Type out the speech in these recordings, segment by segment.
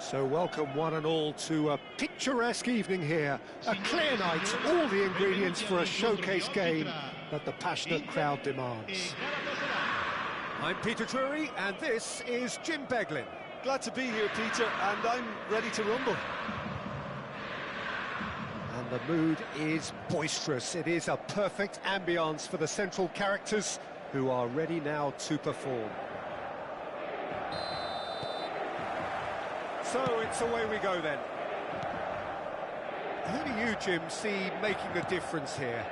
So welcome one and all to a picturesque evening here. A clear night, all the ingredients for a showcase game that the passionate crowd demands. I'm Peter Drury and this is Jim Beglin. Glad to be here, Peter, and I'm ready to rumble. And the mood is boisterous. It is a perfect ambience for the central characters who are ready now to perform. So it's away we go then. Who do you, Jim, see making a difference here?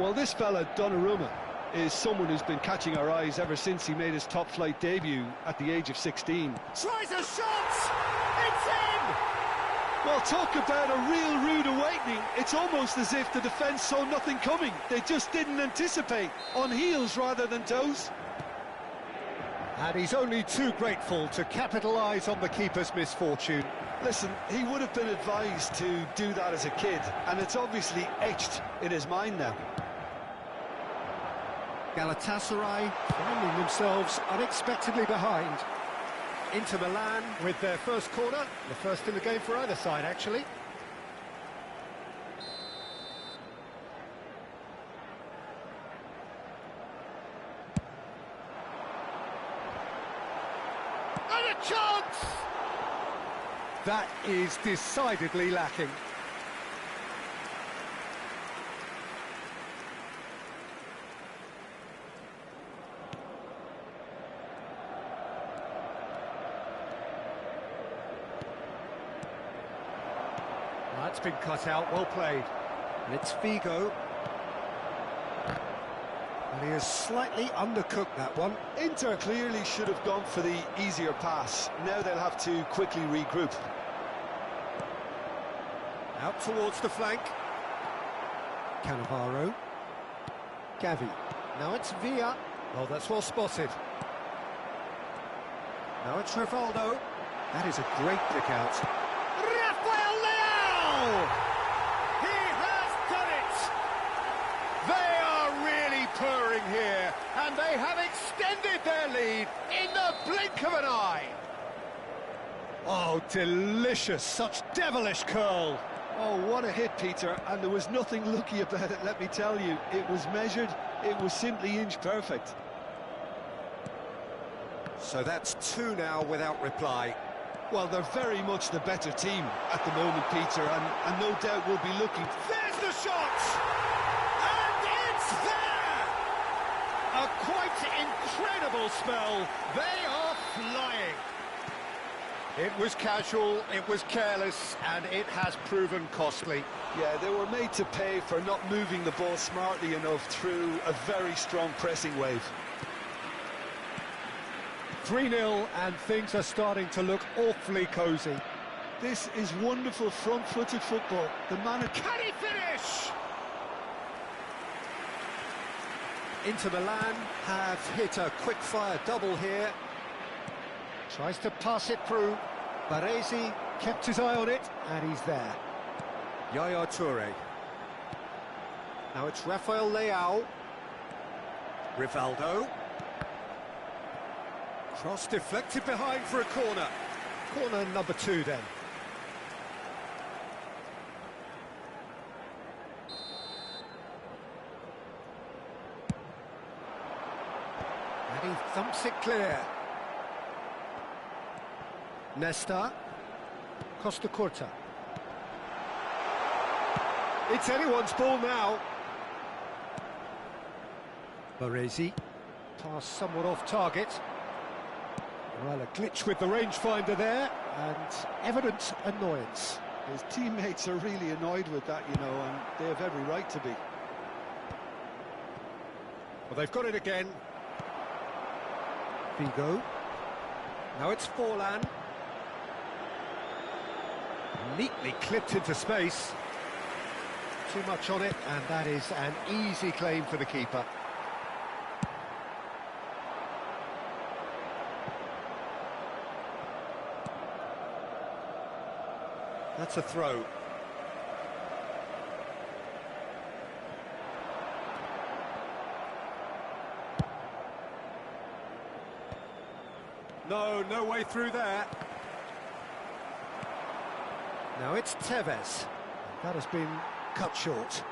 Well, this fella, Donnarumma, is someone who's been catching our eyes ever since he made his top-flight debut at the age of 16. Tries a shot! It's in! Well, talk about a real rude awakening. It's almost as if the defence saw nothing coming. They just didn't anticipate, on heels rather than toes. And he's only too grateful to capitalise on the keeper's misfortune. Listen, he would have been advised to do that as a kid, and it's obviously etched in his mind now. Galatasaray finding themselves unexpectedly behind. Inter Milan with their first corner, the first in the game for either side, actually. And a chance! That is decidedly lacking. That's been cut out, well played. And it's Figo. And he has slightly undercooked that one. Inter clearly should have gone for the easier pass. Now they'll have to quickly regroup. Out towards the flank. Cannavaro. Gavi. Now it's Villa. Oh, that's well spotted. Now it's Rivaldo. That is a great pick out. Rafael Leao! He has done it! They are really purring here, and they have extended their lead in the blink of an eye. Oh, delicious, such devilish curl. Oh, what a hit, Peter, and there was nothing lucky about it, let me tell you. It was measured, it was simply inch perfect. So that's two now without reply. Well, they're very much the better team at the moment, Peter, and no doubt will be looking. There's the shot! And it's there! A quite incredible spell. They are flying. It was casual, it was careless, and it has proven costly. Yeah, they were made to pay for not moving the ball smartly enough through a very strong pressing wave. 3-0, and things are starting to look awfully cosy. This is wonderful front-footed football. The man... Can he finish? Inter Milan have hit a quick-fire double here. Tries to pass it through. Baresi kept his eye on it, and he's there. Yaya Toure. Now it's Rafael Leao. Rivaldo. Cross deflected behind for a corner. Corner number 2 then. And he thumps it clear. Nesta. Costa Curta. It's anyone's ball now. Baresi. Pass somewhat off target. Well, a glitch with the rangefinder there, and evident annoyance. His teammates are really annoyed with that, you know, and they have every right to be. Well, they've got it again. Figo. Now it's Forlan. Neatly clipped into space. Too much on it, and that is an easy claim for the keeper. That's a throw. No way through there. Now it's Tevez. That has been cut short.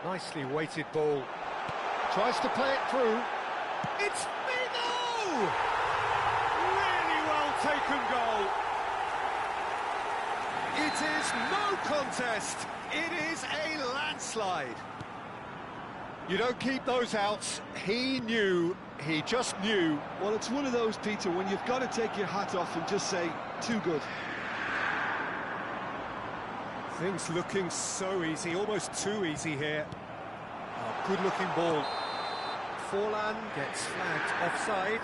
Nicely weighted ball. Tries to play it through. It's Figo! Really well taken goal. It is no contest. It is a landslide. You don't keep those outs. He knew. He just knew. Well, it's one of those, Peter, when you've got to take your hat off and just say, too good. Things looking so easy, almost too easy here. Oh, good-looking ball. Forlan gets flagged offside.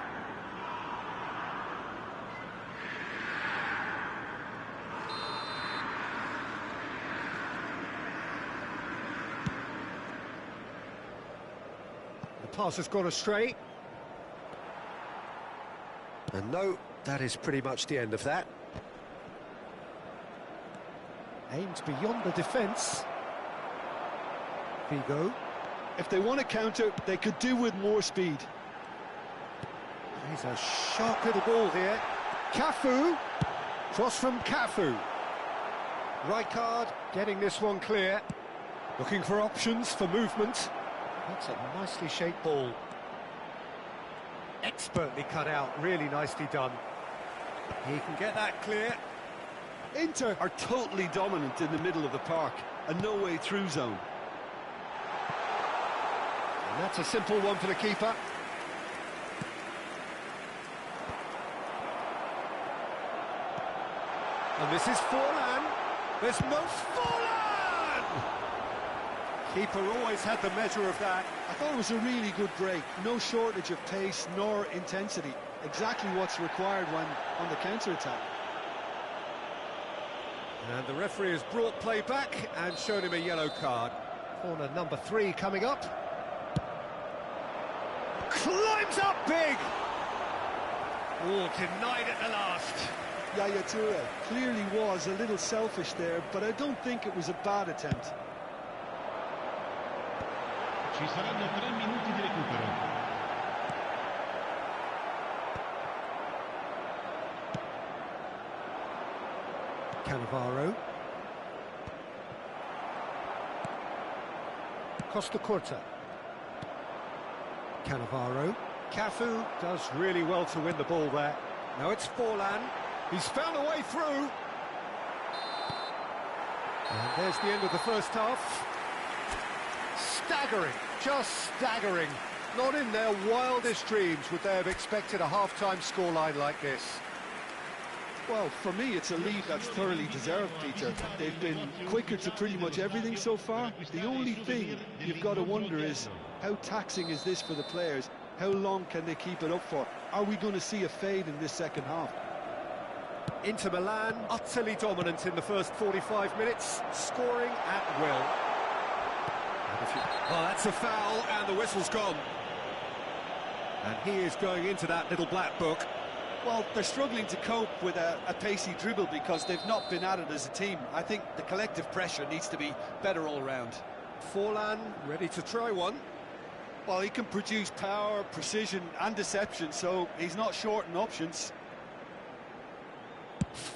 The pass has gone astray. And no, that is pretty much the end of that. Aims beyond the defence. Figo. If they want to counter, they could do with more speed. He's a sharp little ball here. Cafu. Cross from Cafu. Rijkaard getting this one clear. Looking for options for movement. That's a nicely shaped ball. Expertly cut out, really nicely done. He can get that clear. Inter are totally dominant in the middle of the park, a no-way through zone. And that's a simple one for the keeper. And this is Forlan. There's no Forlan! Keeper always had the measure of that. I thought it was a really good break. No shortage of pace nor intensity. Exactly what's required when on the counter-attack. And the referee has brought play back and shown him a yellow card. Corner number 3 coming up. Climbs up big! Oh, denied at the last. Yaya Toure clearly was a little selfish there, but I don't think it was a bad attempt. Ci saranno 3 minuti di recupero. Cannavaro. Costa Curta. Cannavaro. Cafu does really well to win the ball there. Now it's Forlan. He's found a way through. And there's the end of the first half. Staggering, just staggering. Not in their wildest dreams would they have expected a half-time scoreline like this. Well, for me, it's a lead that's thoroughly deserved, Peter. They've been quicker to pretty much everything so far. The only thing you've got to wonder is, how taxing is this for the players? How long can they keep it up for? Are we going to see a fade in this second half? Inter Milan, utterly dominant in the first 45 minutes, scoring at will. Oh, that's a foul, and the whistle's gone. And he is going into that little black book. Well, they're struggling to cope with a pacey dribble because they've not been at it as a team. I think the collective pressure needs to be better all round. Forlan ready to try one. Well, he can produce power, precision and deception, so he's not short in options.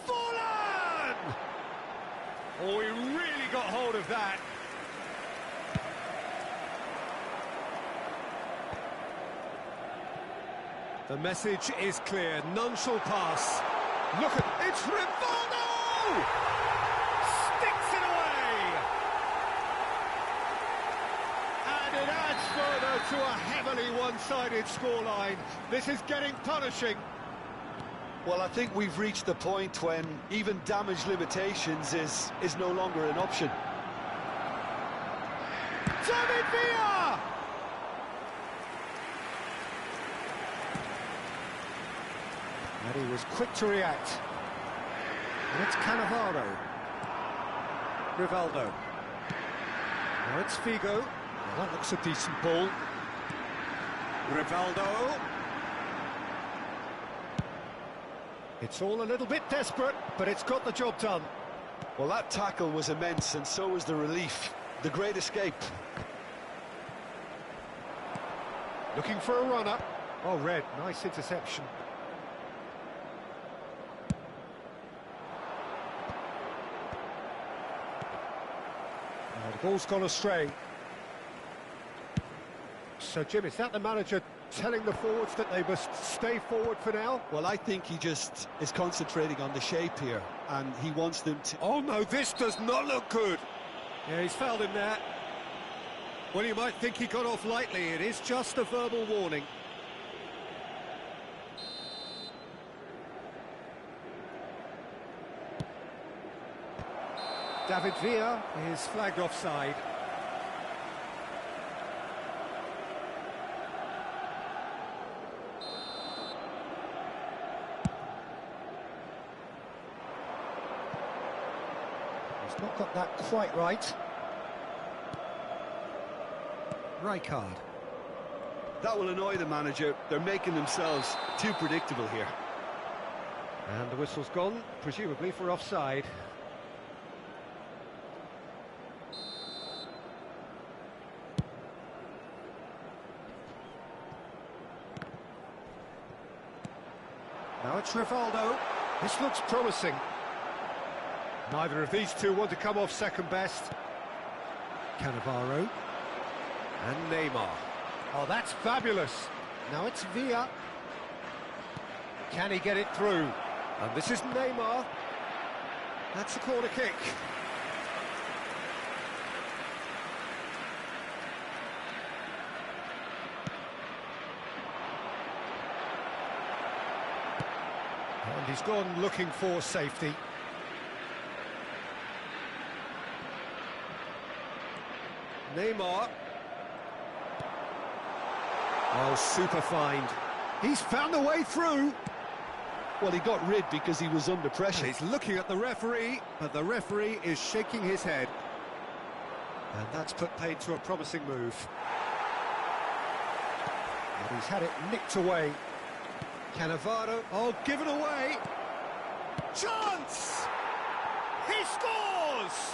Forlan! Oh, he really got hold of that. The message is clear, none shall pass. Look at, it's Rivaldo! Sticks it away! And it adds further to a heavily one-sided scoreline. This is getting punishing. Well, I think we've reached the point when even damage limitations is no longer an option. David Villa! And he was quick to react. And it's Cannavaro. Rivaldo. Now it's Figo. Now that looks a decent ball. Rivaldo. It's all a little bit desperate, but it's got the job done. Well, that tackle was immense, and so was the relief. The great escape. Looking for a runner. Oh, Red, nice interception. The ball's gone astray. So, Jim, is that the manager telling the forwards that they must stay forward for now? Well, I think he just is concentrating on the shape here, and he wants them to... Oh, no, this does not look good. Yeah, he's fouled him there. Well, you might think he got off lightly. It is just a verbal warning. David Villa is flagged offside. He's not got that quite right. Rijkaard. That will annoy the manager. They're making themselves too predictable here. And the whistle's gone, presumably for offside. Now it's Rivaldo. This looks promising. Neither of these two want to come off second best. Cannavaro. And Neymar. Oh, that's fabulous. Now it's Villa. Can he get it through? And this is Neymar. That's a corner kick. And he's gone looking for safety. Neymar. Oh, super find. He's found a way through. Well, he got rid because he was under pressure. He's looking at the referee, but the referee is shaking his head. And that's put paid to a promising move. And he's had it nicked away. Cannavaro, oh, given away. Chance! He scores!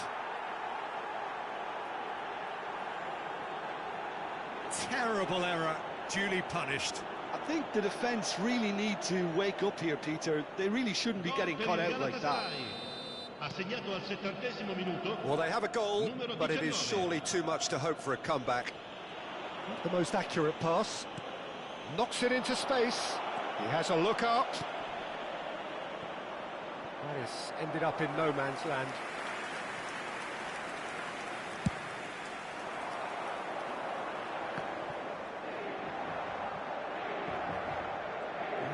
Terrible error, duly punished. I think the defence really need to wake up here, Peter. They really shouldn't be getting caught out like that. Well, they have a goal, but it is surely too much to hope for a comeback. Not the most accurate pass. Knocks it into space. He has a look up. That has ended up in no man's land.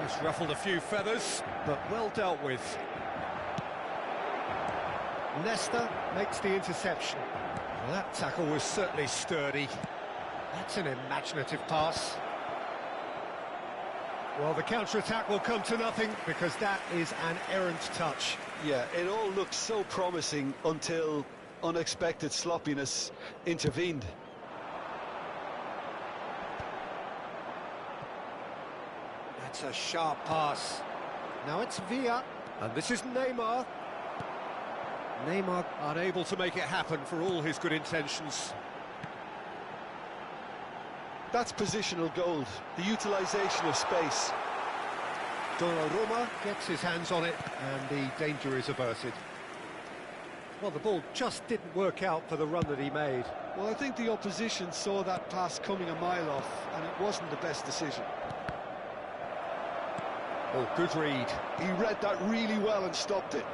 He's ruffled a few feathers, but well dealt with. Nesta makes the interception. Well, that tackle was certainly sturdy. That's an imaginative pass. Well, the counter-attack will come to nothing because that is an errant touch. Yeah, it all looked so promising until unexpected sloppiness intervened. That's a sharp pass. Now it's Villa, and this is Neymar. Neymar unable to make it happen for all his good intentions. That's positional gold, the utilisation of space. Donnarumma gets his hands on it, and the danger is averted. Well, the ball just didn't work out for the run that he made. Well, I think the opposition saw that pass coming a mile off, and it wasn't the best decision. Oh, good read. He read that really well and stopped it.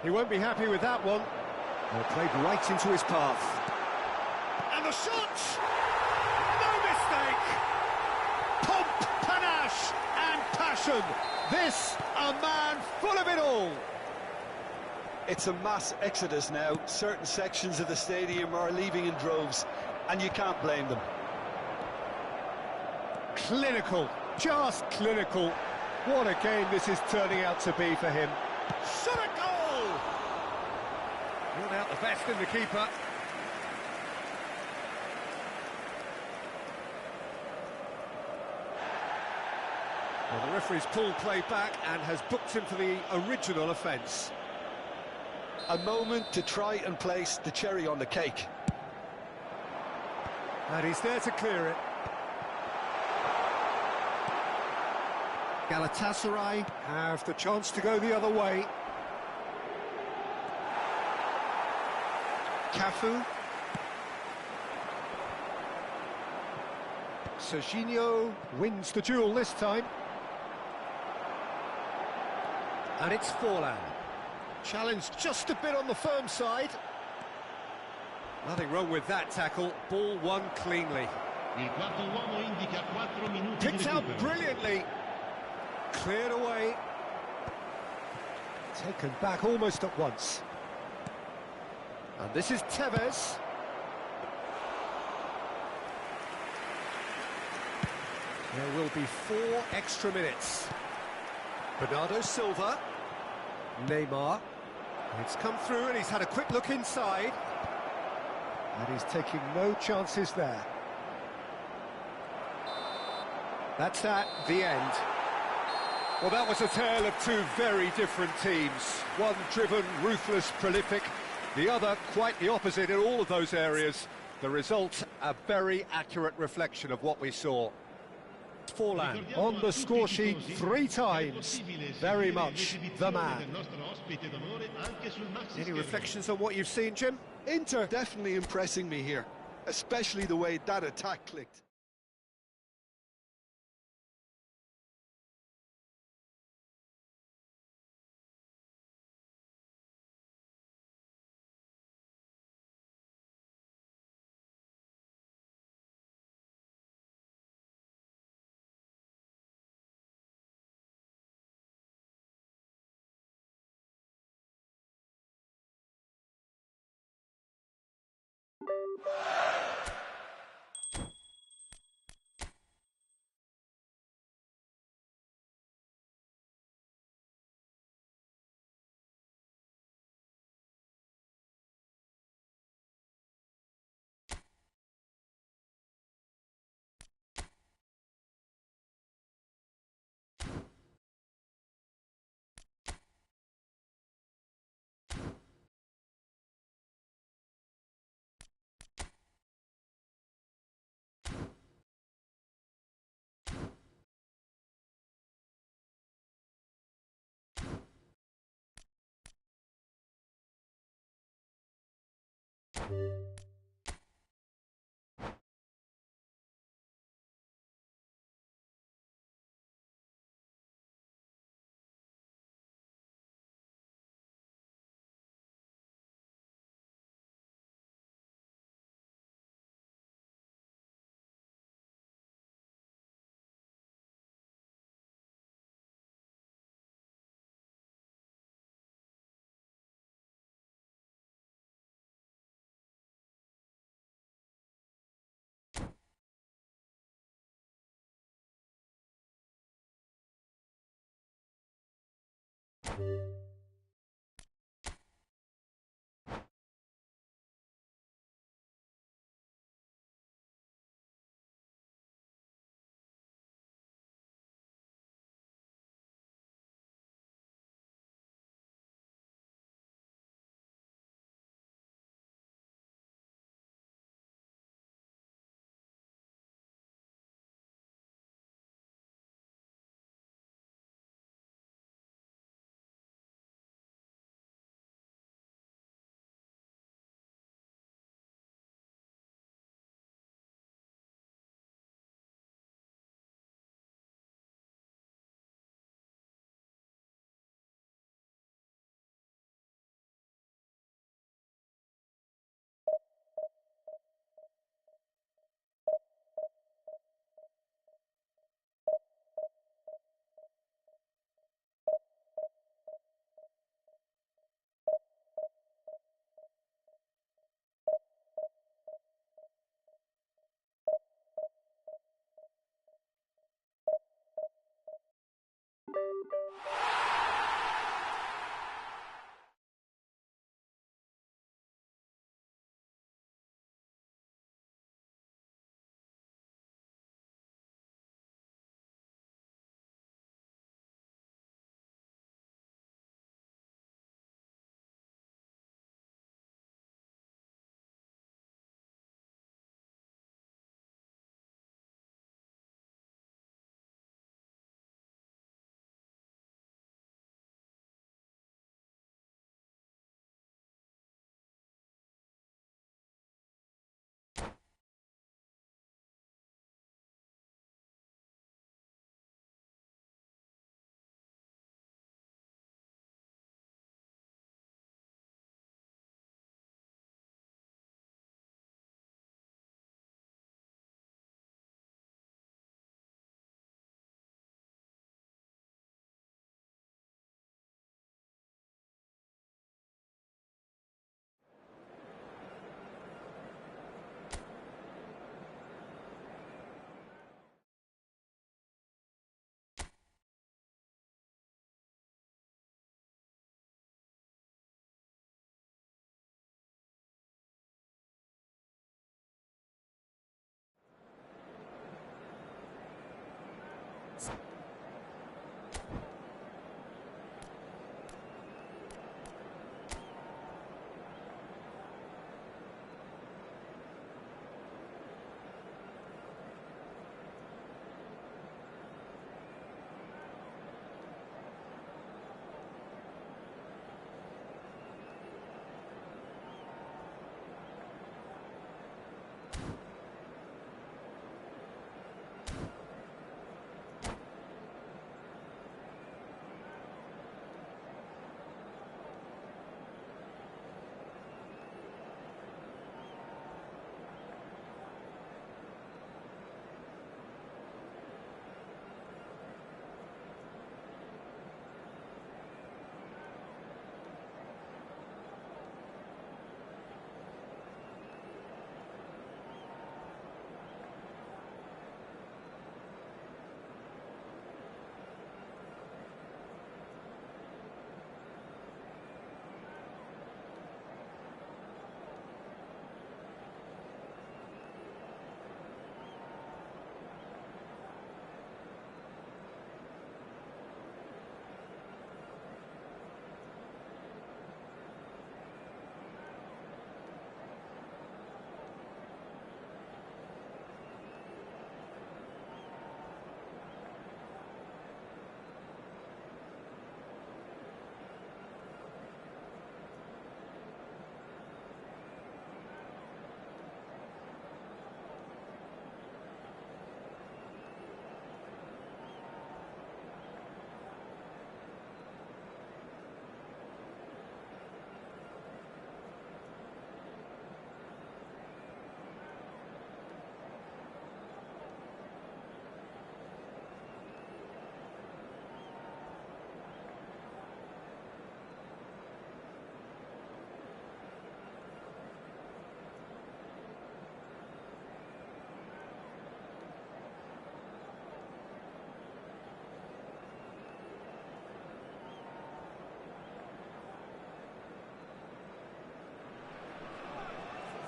He won't be happy with that one. Well, played right into his path. And the shot! No mistake! Pomp, panache and passion. This, a man full of it all. It's a mass exodus now. Certain sections of the stadium are leaving in droves, and you can't blame them. Clinical, just clinical. What a game this is turning out to be for him. Shot a goal! Brought out the best in the keeper. Well, the referee's pulled play back and has booked him for the original offence. A moment to try and place the cherry on the cake. And he's there to clear it. Galatasaray have the chance to go the other way. Cafu. Serginho wins the duel this time. And it's Forlan. Challenge just a bit on the firm side. Nothing wrong with that tackle. Ball won cleanly. Il quarto uomo indica 4 minuti di Picked out recupero. brilliantly. Cleared away. Taken back almost at once. And this is Tevez. There will be 4 extra minutes. Bernardo Silva. Neymar. It's come through and he's had a quick look inside. And he's taking no chances there. That's that, the end. Well, that was a tale of two very different teams. One driven, ruthless, prolific. The other quite the opposite in all of those areas. The result, a very accurate reflection of what we saw. Forlan on the score sheet 3 times. Very much the man. Any reflections on what you've seen, Jim? Inter definitely impressing me here, especially the way that attack clicked.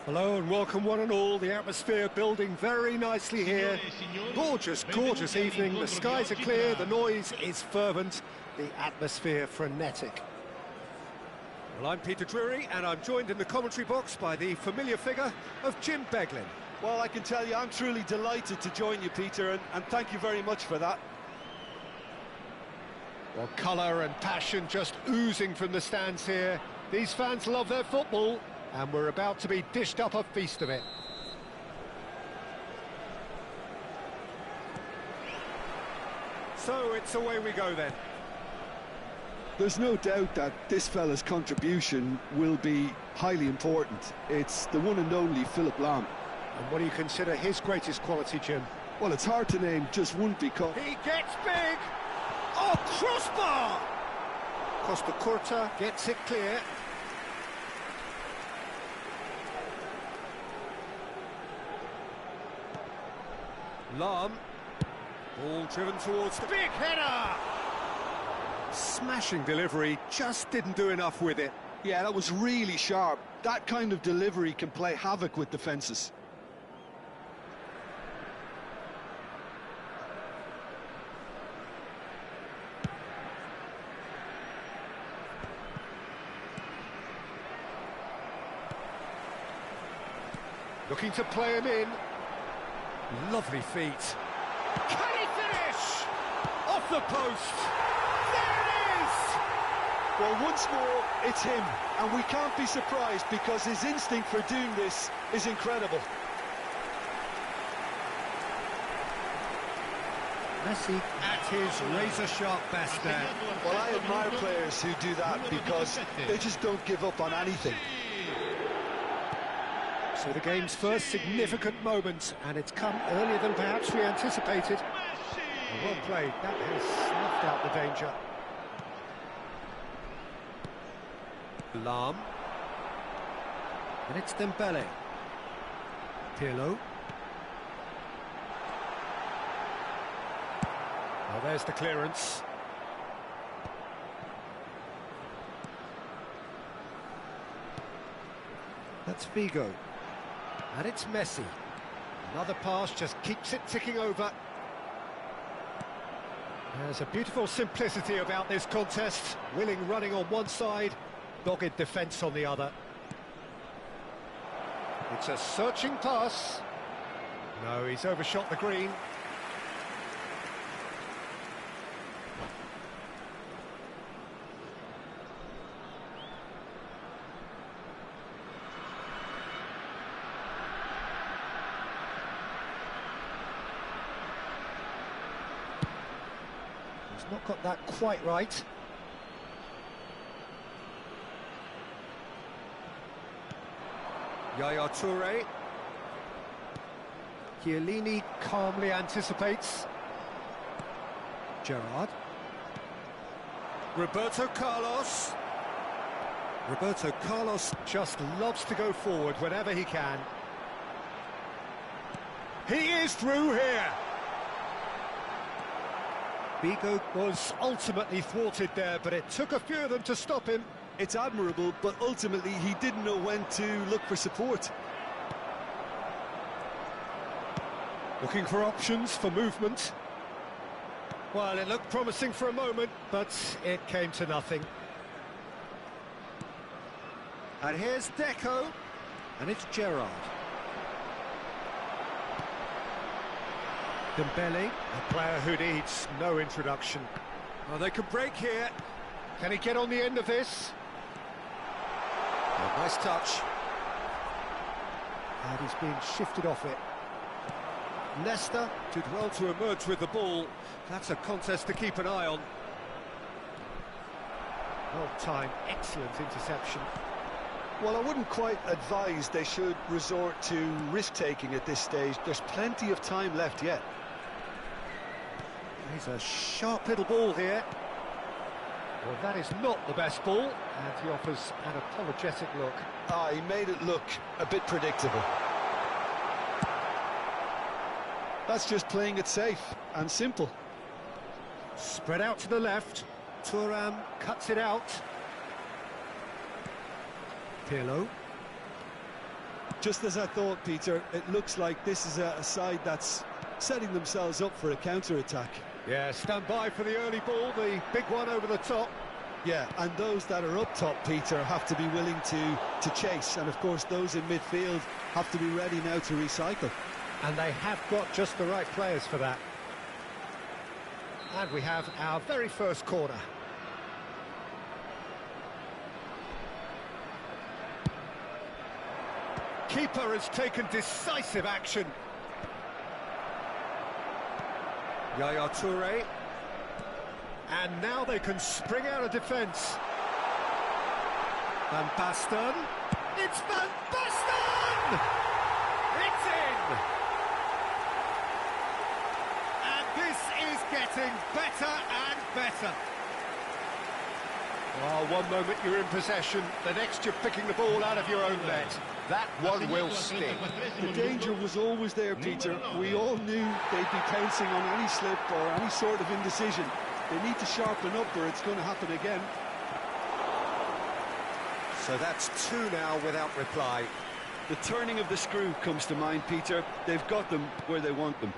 Hello and welcome one and all. The atmosphere building very nicely here. Gorgeous, gorgeous evening. The skies are clear, the noise is fervent, the atmosphere frenetic. Well, I'm Peter Drury and I'm joined in the commentary box by the familiar figure of Jim Beglin. Well, I can tell you I'm truly delighted to join you, Peter, and thank you very much for that. Well, colour and passion just oozing from the stands here. These fans love their football, and we're about to be dished up a feast of it. So it's away we go then. There's no doubt that this fella's contribution will be highly important. It's the one and only Philipp Lahm. And what do you consider his greatest quality, Jim? Well, it's hard to name just one because... He gets big! Oh, crossbar! Costa Curta gets it clear. Lahm, ball driven towards the big header! Smashing delivery, just didn't do enough with it. Yeah, that was really sharp. That kind of delivery can play havoc with defences. Looking to play him in. Lovely feet. Can he finish? Off the post. There it is! Well, once more, it's him. And we can't be surprised because his instinct for doing this is incredible. Messi at his razor-sharp best there. Well, I admire players who do that because they just don't give up on anything. So the game's first significant moment, and it's come earlier than perhaps we anticipated. Well played, that has snuffed out the danger. Lahm. And it's Dembele. Pirlo. Well, there's the clearance. That's Figo. And it's Messi. Another pass just keeps it ticking over. There's a beautiful simplicity about this contest. Willing running on one side, dogged defence on the other. It's a searching pass. No, he's overshot the green. Not got that quite right. Yaya Toure. Chiellini calmly anticipates. Gerrard. Roberto Carlos. Roberto Carlos just loves to go forward whenever he can. He is through here. Figo was ultimately thwarted there, but it took a few of them to stop him. It's admirable, but ultimately he didn't know when to look for support. Looking for options for movement. Well, it looked promising for a moment, but it came to nothing. And here's Deco, and it's Gerrard. Dembele, a player who needs no introduction. Well, they could break here. Can he get on the end of this? Oh, nice touch. And he's being shifted off it. Nesta did well to emerge with the ball. That's a contest to keep an eye on. Well timed, excellent interception. Well, I wouldn't quite advise they should resort to risk-taking at this stage. There's plenty of time left yet. He's a sharp little ball here. Well, that is not the best ball, and he offers an apologetic look. He made it look a bit predictable. That's just playing it safe and simple. Spread out to the left. Thuram cuts it out. Pirlo. Just as I thought, Peter, it looks like this is a side that's setting themselves up for a counter-attack. Yeah, stand by for the early ball, the big one over the top. Yeah, and those that are up top, Peter, have to be willing to chase. And, of course, those in midfield have to be ready now to recycle. And they have got just the right players for that. And we have our very first corner. Keeper has taken decisive action. Yaya Toure. And now they can spring out of defence. Van Basten. It's Van Basten! It's in! And this is getting better and better. Oh, one moment you're in possession, the next you're picking the ball out of your own net. That one will stick. The danger was always there, Peter. We all knew they'd be pouncing on any slip or any sort of indecision. They need to sharpen up or it's going to happen again. So that's two now without reply. The turning of the screw comes to mind, Peter. They've got them where they want them.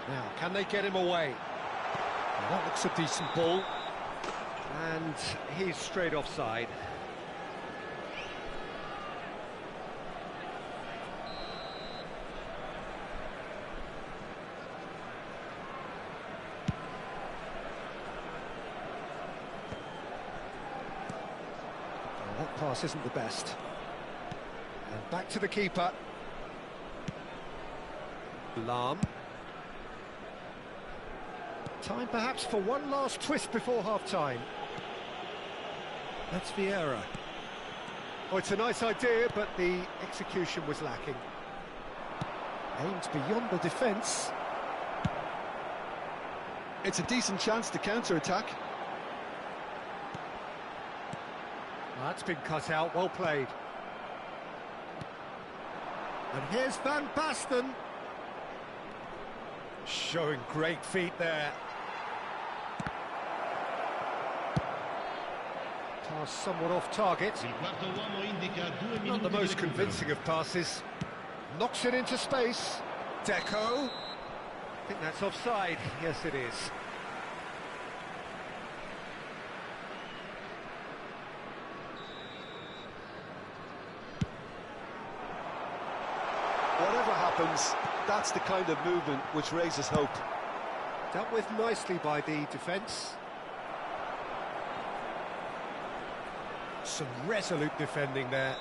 Now, can they get him away? Well, that looks a decent ball. And he's straight offside. Well, that pass isn't the best. And back to the keeper. Lahm. Time perhaps for one last twist before half-time. That's Vieira. Oh, it's a nice idea, but the execution was lacking. Aimed beyond the defence. It's a decent chance to counter-attack. That's been cut out, well played. And here's Van Basten. Showing great feet there. Pass somewhat off target. Not the most convincing of passes. Knocks it into space. Deco. I think that's offside. Yes, it is. Whatever happens, that's the kind of movement which raises hope. Dealt with nicely by the defence. Some resolute defending there.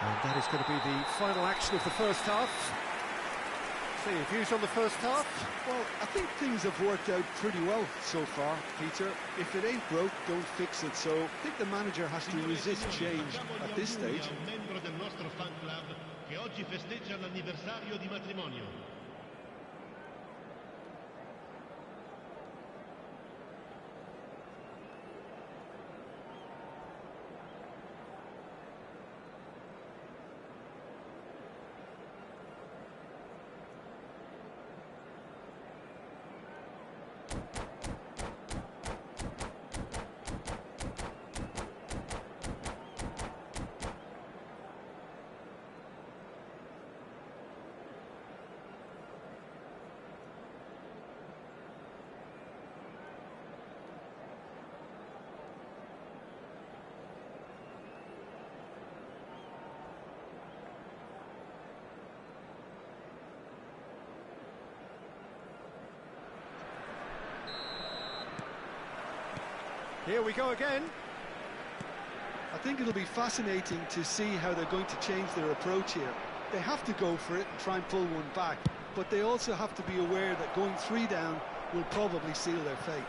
And that is going to be the final action of the first half. So your views on the first half? Well, I think things have worked out pretty well so far, Peter. If it ain't broke, don't fix it. So I think the manager has to resist change at this stage. Che oggi festeggia l'anniversario di matrimonio. Here we go again. I think it'll be fascinating to see how they're going to change their approach here. They have to go for it and try and pull one back, but they also have to be aware that going 3 down will probably seal their fate.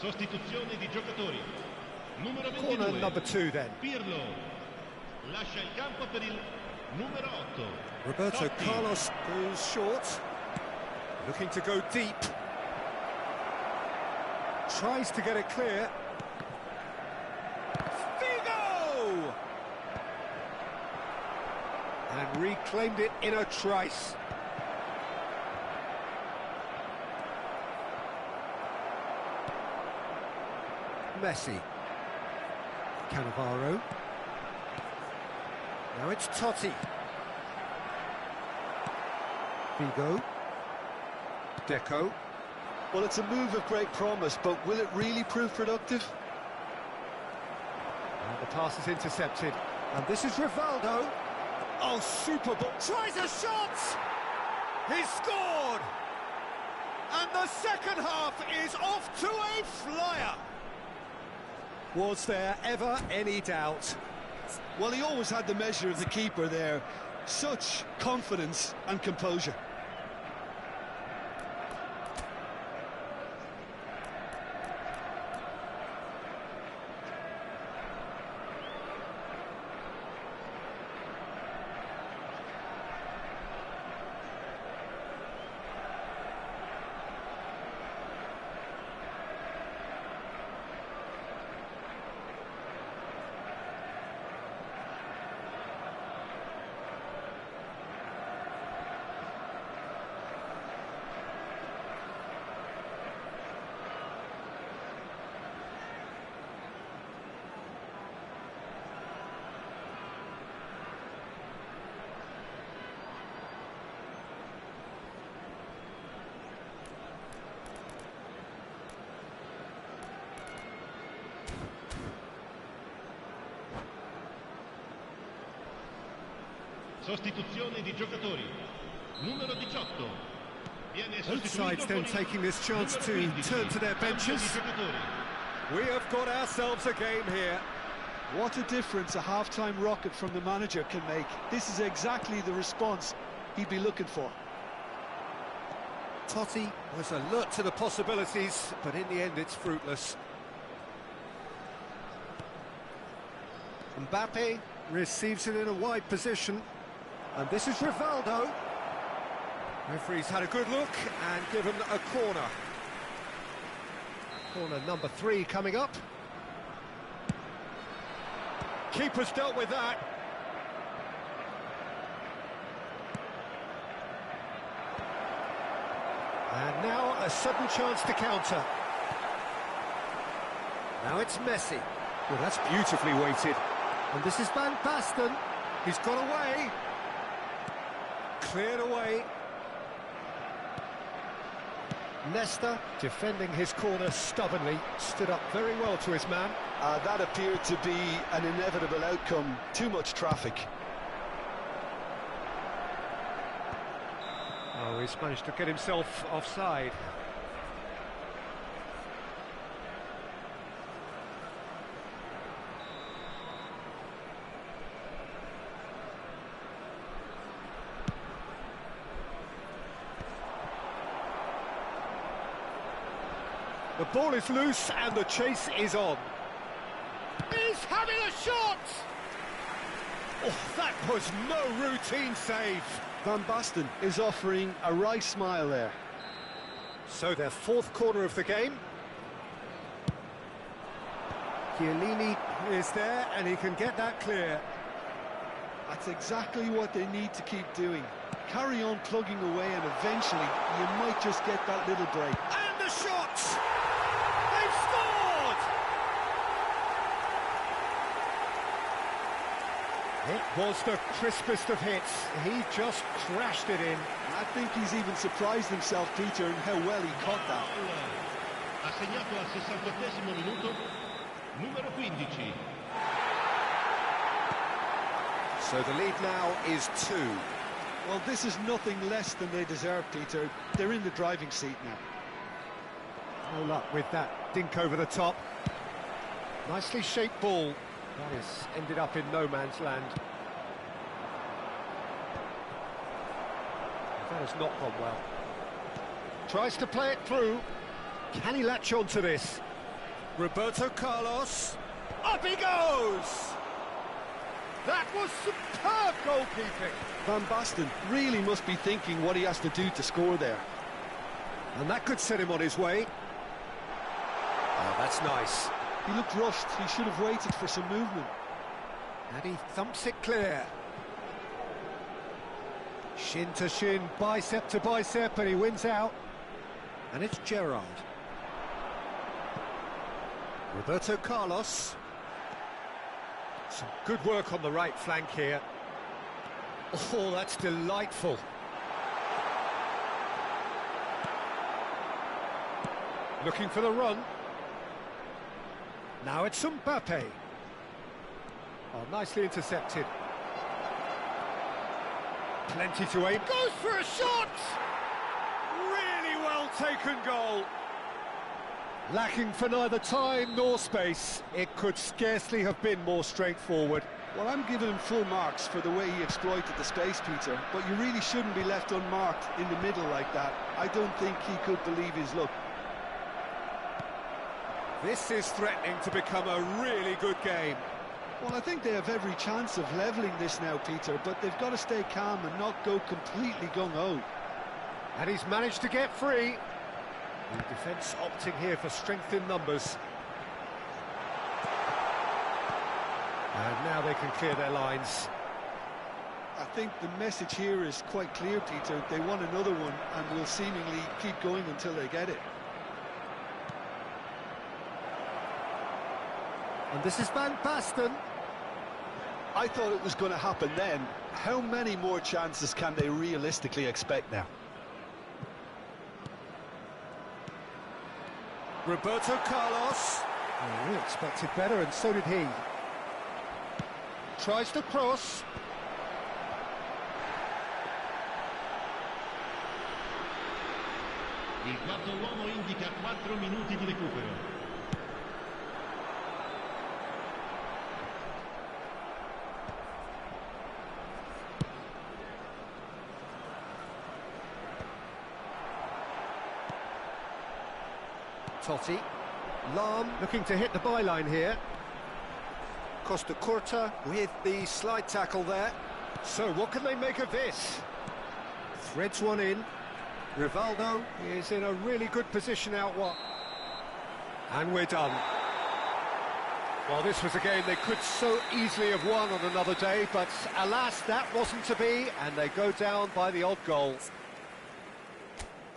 Sostituzione di giocatori. Numero Corner 22. number 2 then. Pirlo. Lascia il campo per il numero 8. Roberto Totti. Carlos goes short. Looking to go deep. Tries to get it clear. Figo! And reclaimed it in a trice. Messi. Cannavaro. Now it's Totti. Figo. Deco. Well, it's a move of great promise, but will it really prove productive? And the pass is intercepted. And this is Rivaldo. Oh, super ball. Tries a shot! He's scored! And the second half is off to a flyer. Was there ever any doubt? Well, he always had the measure of the keeper there. Such confidence and composure. Sostituzione di giocatori. Numero 18. Viene Both sides then taking this chance to turn to their benches. We have got ourselves a game here. What a difference a half-time rocket from the manager can make. This is exactly the response he'd be looking for. Totti was alert to the possibilities, but in the end it's fruitless. Mbappe receives it in a wide position, and this is Rivaldo. Referee's had a good look and given a corner. Corner number 3 coming up. Keeper's dealt with that. And now a sudden chance to counter. Now it's Messi. Well, that's beautifully weighted. And this is Van Basten. He's got away. Cleared away. Nesta, defending his corner stubbornly, stood up very well to his man. That appeared to be an inevitable outcome. Too much traffic. Oh, he's managed to get himself offside. The ball is loose and the chase is on. He's having a shot! Oh, that was no routine save. Van Basten is offering a wry smile there. So their 4th corner of the game. Chiellini is there and he can get that clear. That's exactly what they need to keep doing. Carry on plugging away and eventually you might just get that little break. And the shot! They've scored! It was the crispest of hits. He just crashed it in. I think he's even surprised himself, Peter, in how well he caught that. Ha segnato al 68esimo minuto. Numero 15. So the lead now is 2. Well, this is nothing less than they deserve, Peter. They're in the driving seat now. No luck with that dink over the top. Nicely shaped ball. That has ended up in no man's land. That has not gone well. Tries to play it through. Can he latch on to this? Roberto Carlos. Up he goes! That was superb goalkeeping. Van Basten really must be thinking what he has to do to score there. And that could set him on his way. Oh, that's nice. He looked rushed. He should have waited for some movement. And he thumps it clear. Shin to shin, bicep to bicep, and he wins out. And it's Gerrard. Roberto Carlos. Some good work on the right flank here. Oh, that's delightful. Looking for the run. Now it's Mbappe. Oh, nicely intercepted. Plenty to aim. Goes for a shot! Really well taken goal. Lacking for neither time nor space. It could scarcely have been more straightforward. Well, I'm giving him full marks for the way he exploited the space, Peter, but you really shouldn't be left unmarked in the middle like that. I don't think he could believe his luck. This is threatening to become a really good game. Well, I think they have every chance of levelling this now, Peter, but they've got to stay calm and not go completely gung-ho. And he's managed to get free. The defence opting here for strength in numbers. And now they can clear their lines. I think the message here is quite clear, Peter. They want another one and will seemingly keep going until they get it. And this is Van Basten. I thought it was going to happen then. How many more chances can they realistically expect now? Roberto Carlos. Oh, we expected better, and so did he. Tries to cross. Il quarto uomo indica 4 minuti di recupero. Totti. Lahm looking to hit the byline here. Costa Curta with the slide tackle there. So what can they make of this? Threads one in. Rivaldo is in a really good position out wide. And we're done. Well, this was a game they could so easily have won on another day, but alas, that wasn't to be, and they go down by the odd goal.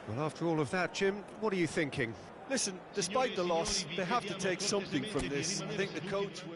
Well, after all of that, Jim, what are you thinking? Listen, despite the loss, they have to take something from this. I think the coach will...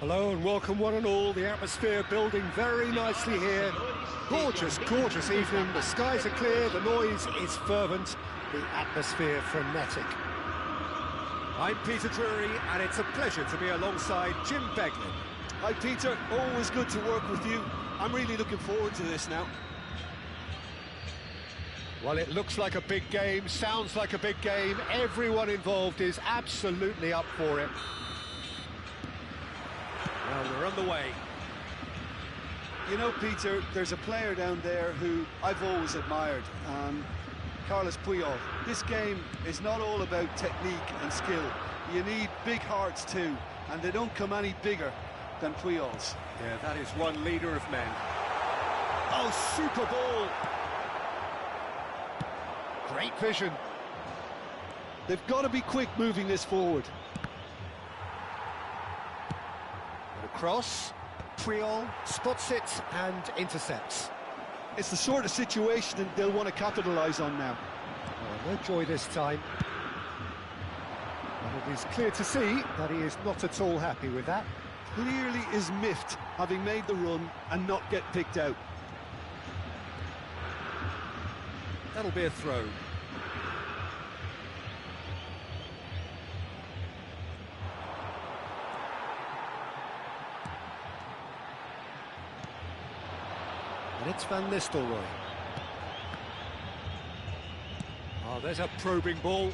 Hello and welcome one and all. The atmosphere building very nicely here. Gorgeous, gorgeous evening. The skies are clear, the noise is fervent, the atmosphere frenetic. I'm Peter Drury and it's a pleasure to be alongside Jim Beglin. Hi Peter, always good to work with you. I'm really looking forward to this now. Well, it looks like a big game, sounds like a big game. Everyone involved is absolutely up for it. Well, we're on the way. You know, Peter, there's a player down there who I've always admired, Carlos Puyol. This game is not all about technique and skill. You need big hearts too, and they don't come any bigger than Puyol's. Yeah, that is one leader of men. Oh, super ball! Great vision. They've got to be quick moving this forward. Cross, Puyol spots it and intercepts. It's the sort of situation that they'll want to capitalise on now. Oh, no joy this time. And it is clear to see that he is not at all happy with that. Clearly is miffed, having made the run and not get picked out. That'll be a throw. And it's Van Nistelrooy. Oh, there's a probing ball.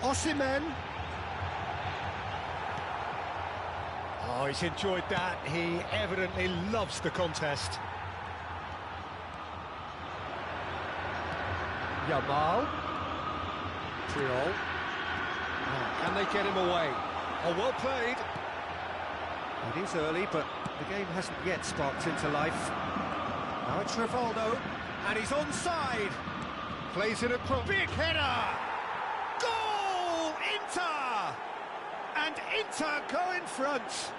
Osimhen. Oh, he's enjoyed that. He evidently loves the contest. Yamal. Puyol. Oh, can they get him away? Oh, well played. It is early, but the game hasn't yet sparked into life. Now it's Rivaldo, and he's onside. Plays it across. Big header! Goal! Inter! And Inter go in front.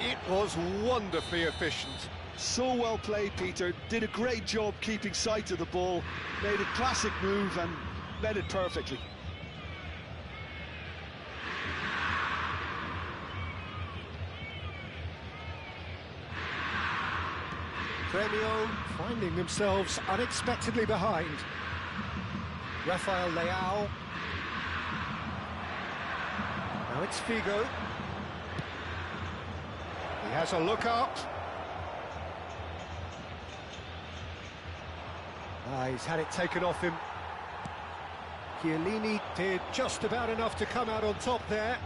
It was wonderfully efficient. So well played, Peter. Did a great job keeping sight of the ball. Made a classic move and led it perfectly. Gremio finding themselves unexpectedly behind. Rafael Leao. Now it's Figo. He has a look up. He's had it taken off him. Chiellini did just about enough to come out on top there.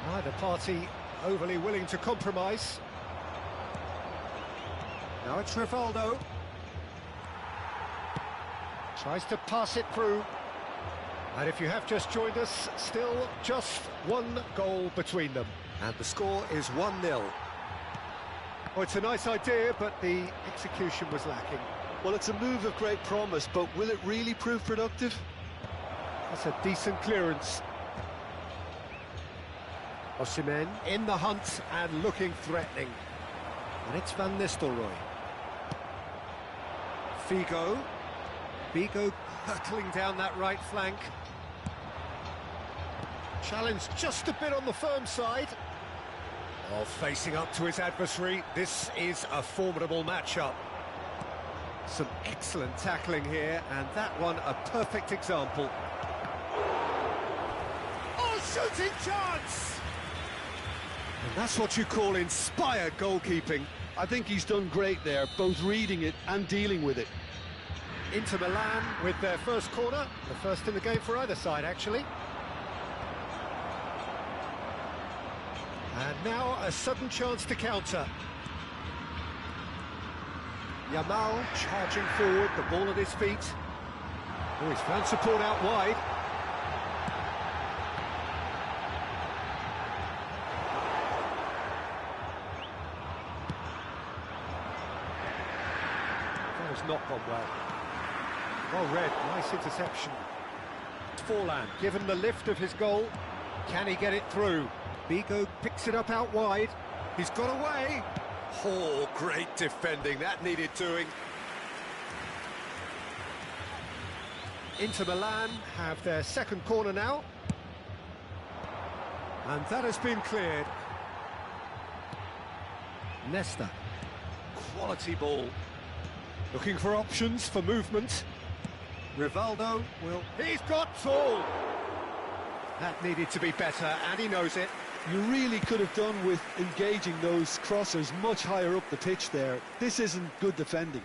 Neither party overly willing to compromise. Now it's Rivaldo. Tries to pass it through. And if you have just joined us, still just one goal between them. And the score is 1-0. Oh, it's a nice idea, but the execution was lacking. Well, it's a move of great promise, but will it really prove productive? That's a decent clearance. Osimhen in the hunt and looking threatening. And it's Van Nistelrooy. Figo. Figo hurtling down that right flank. Challenge just a bit on the firm side. Oh, facing up to his adversary. This is a formidable matchup. Some excellent tackling here, and that one a perfect example. Oh, shooting chance! And that's what you call inspired goalkeeping. I think he's done great there, both reading it and dealing with it. Inter Milan with their first corner, the first in the game for either side, actually. And now a sudden chance to counter. Yamal charging forward, the ball at his feet. Oh, he's found support out wide. That has not gone well. Well read, nice interception. Forlan, given the lift of his goal, can he get it through? Figo picks it up out wide. He's got away. Oh, great defending, that needed doing. Inter Milan have their second corner now. And that has been cleared. Nesta. Quality ball. Looking for options for movement. Rivaldo will... He's got tall! That needed to be better, and he knows it. You really could have done with engaging those crossers much higher up the pitch there. This isn't good defending.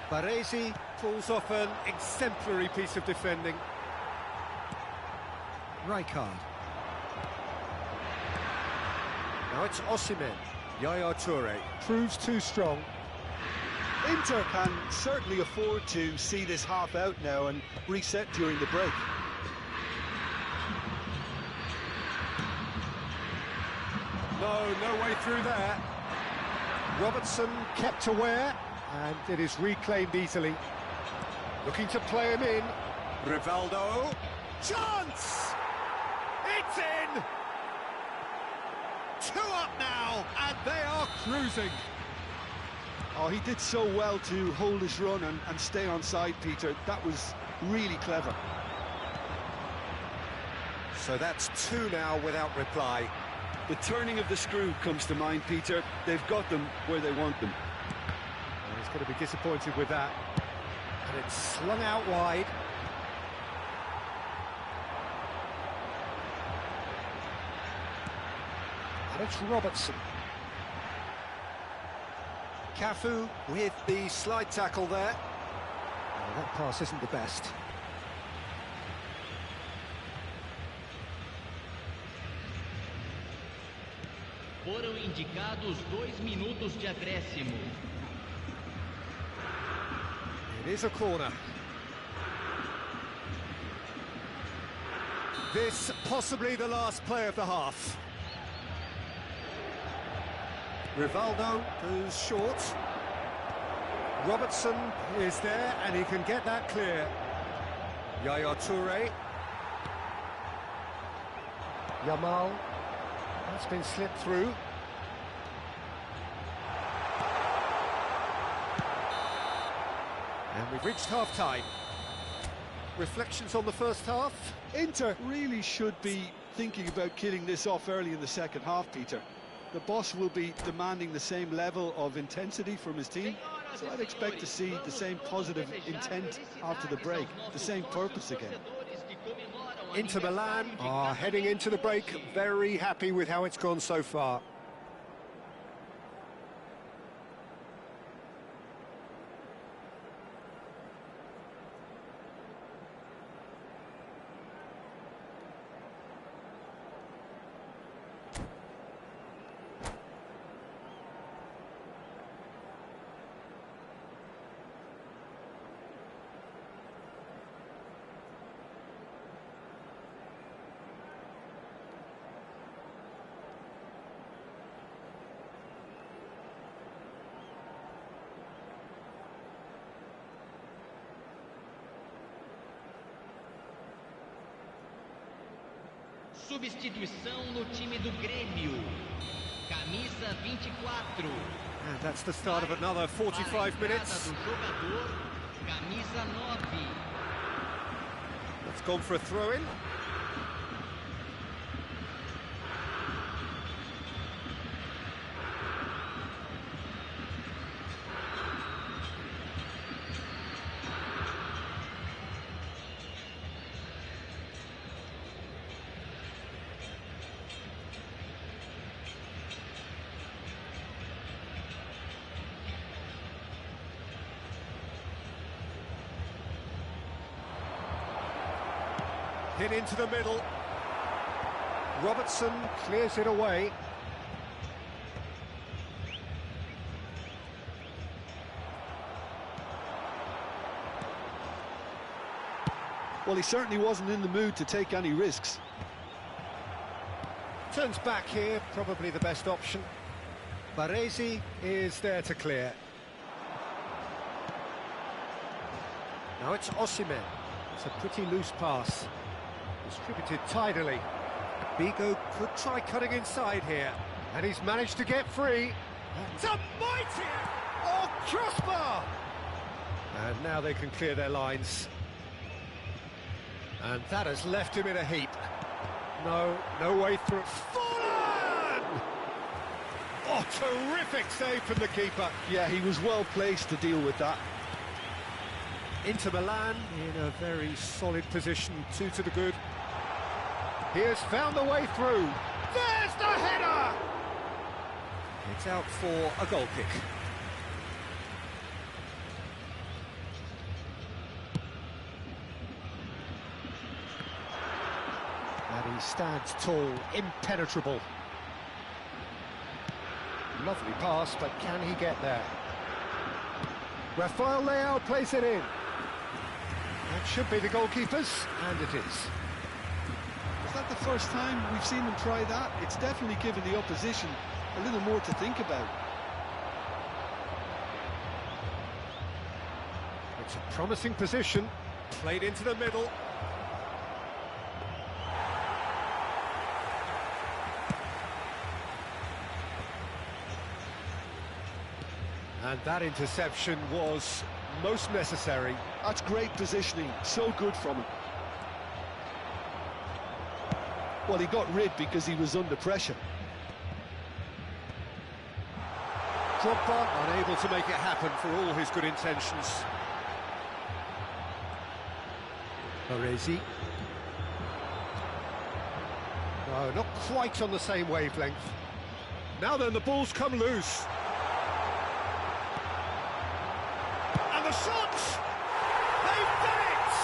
Baresi pulls off an exemplary piece of defending. Rijkaard. Now it's Osimhen. Yaya Toure proves too strong. Inter can certainly afford to see this half out now and reset during the break. No way through there. Robertson kept aware, and it is reclaimed easily. Looking to play him in. Rivaldo. Chance! It's in! 2 up now, and they are cruising. Oh, he did so well to hold his run and stay on side, Peter. That was really clever. So that's 2 now without reply. The turning of the screw comes to mind, Peter. They've got them where they want them. Well, he's going to be disappointed with that. And it's slung out wide. And it's Robertson. Cafu with the slide tackle there. Well, that pass isn't the best. Foram indicados 2 minutos de acréscimo. It is a corner. This possibly the last play of the half. Rivaldo goes short. Robertson is there and he can get that clear. Yaya Toure. Yamal. That's been slipped through. And we've reached half-time. Reflections on the first half? Inter really should be thinking about killing this off early in the second half, Peter. The boss will be demanding the same level of intensity from his team, so I'd expect to see the same positive intent after the break, the same purpose again. Inter Milan are heading into the break very happy with how it's gone so far. Substituição no time do Grêmio. Camisa 24. And that's the start of another 45 minutes. Do jogador, camisa 9. It's gone for a throw-in. Hit into the middle. Robertson clears it away. Well, he certainly wasn't in the mood to take any risks. Turns back here, probably the best option. Baresi is there to clear. Now it's Osimhen. It's a pretty loose pass. Distributed tidily. Bigo could try cutting inside here. And he's managed to get free. It's a mighty... Oh, crossbar! And now they can clear their lines. And that has left him in a heap. No way through. Fallen! Oh, terrific save from the keeper. Yeah, he was well placed to deal with that. Inter Milan in a very solid position, 2 to the good. He has found the way through. There's the header! It's out for a goal kick. And he stands tall, impenetrable. Lovely pass, but can he get there? Rafael Leao plays it in. That should be the goalkeeper's, and it is. Is that the first time we've seen them try that? It's definitely given the opposition a little more to think about. It's a promising position, played into the middle. And that interception was most necessary. That's great positioning, so good from him. Well, he got rid because he was under pressure. Drogba unable to make it happen for all his good intentions. Baresi. No, not quite on the same wavelength. Now then, the ball's come loose. And the shots! They've done it!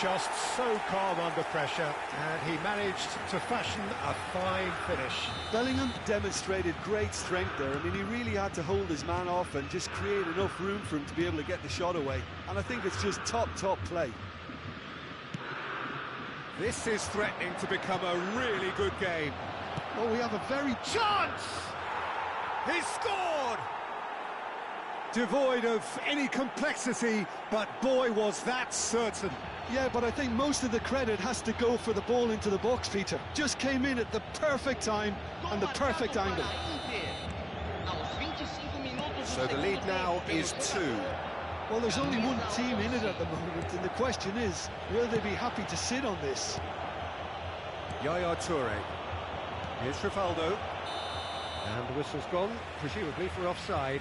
Just so calm under pressure, and he managed to fashion a fine finish. Bellingham demonstrated great strength there. I mean, he really had to hold his man off and just create enough room for him to be able to get the shot away. And I think it's just top play. This is threatening to become a really good game. Well, we have a very... Chance! He scored! Devoid of any complexity, but boy, was that certain. Yeah, but I think most of the credit has to go for the ball into the box, Peter. Just came in at the perfect time and the perfect angle. So the lead now is 2. Well, there's only one team in it at the moment, and the question is, will they be happy to sit on this? Yaya Toure. Here's Rivaldo. And the whistle's gone, presumably for offside.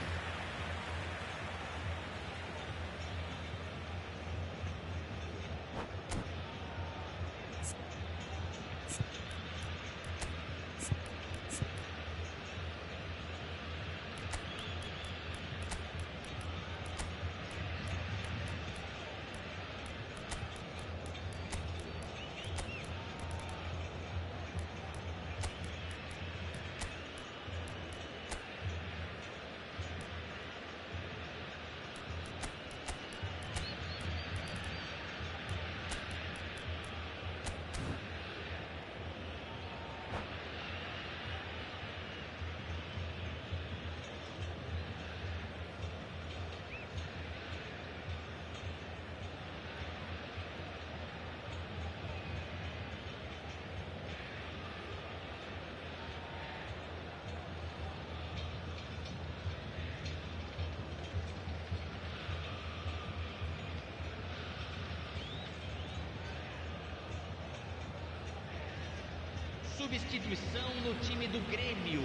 Substituição no time do Grêmio.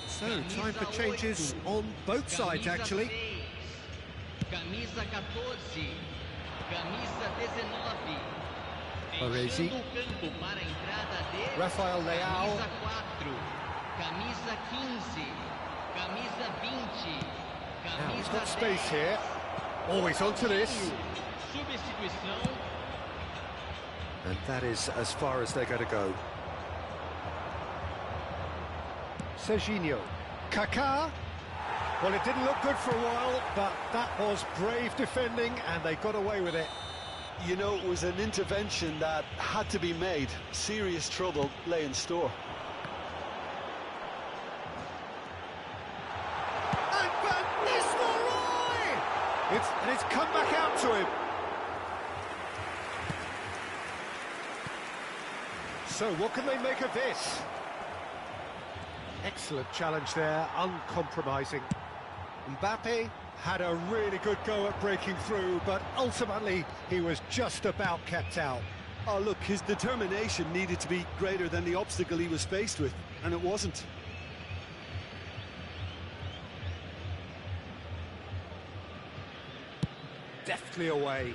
So, time for changes on both sides, actually. Camisa 14, camisa 19. Baresi. Deixando o campo para a entrada dele. Rafael Leao. Camisa 4, camisa 15, camisa 20, Now, he's camisa got space 10. here. Always onto this. Substituição. And that is as far as they're going to go. Serginho. Kaká. Well, it didn't look good for a while, but that was brave defending, and they got away with it. You know, it was an intervention that had to be made. Serious trouble lay in store. And Van Nistelrooy! It's come back out to him. So, what can they make of this? Excellent challenge there, uncompromising. Mbappe had a really good go at breaking through, but ultimately he was just about kept out. Oh, look, his determination needed to be greater than the obstacle he was faced with, and it wasn't. Deftly away.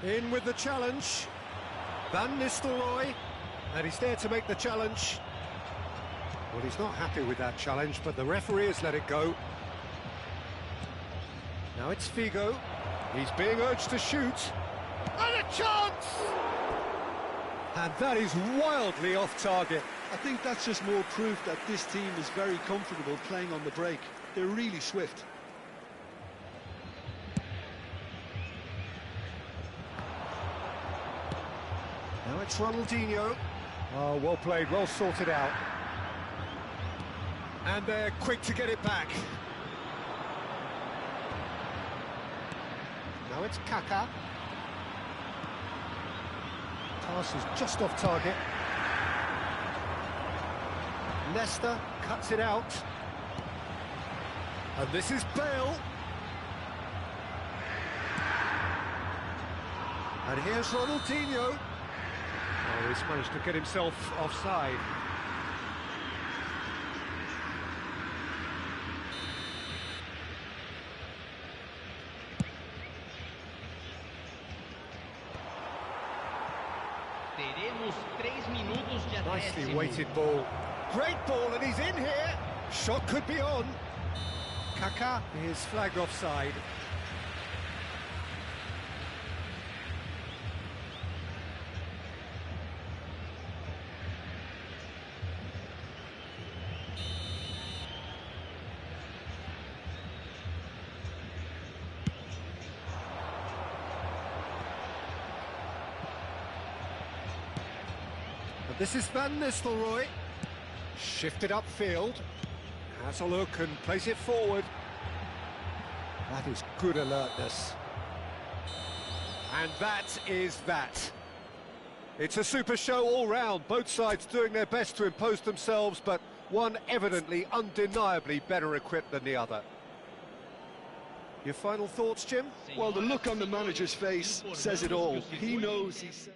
In with the challenge. Van Nistelrooy. And he's there to make the challenge. Well, he's not happy with that challenge, but the referee has let it go. Now it's Figo. He's being urged to shoot. And a chance! And that is wildly off target. I think that's just more proof that this team is very comfortable playing on the break. They're really swift. Now it's Ronaldinho. Oh, well played, well sorted out. And they're quick to get it back. Now it's Kaká. Pass is just off target. Nesta cuts it out. And this is Bale. And here's Ronaldinho. Oh, he's managed to get himself offside. Teremos 3 minutos de Nicely acréscimo. weighted ball. Great ball, and he's in here. Shot could be on. Kaká is flagged offside. And this is Van Nistelrooy. Shifted upfield. Has a look and plays it forward. That is good alertness. And that is that. It's a super show all round. Both sides doing their best to impose themselves, but one evidently, undeniably better equipped than the other. Your final thoughts, Jim? Well, the look on the manager's face says it all. He knows he's...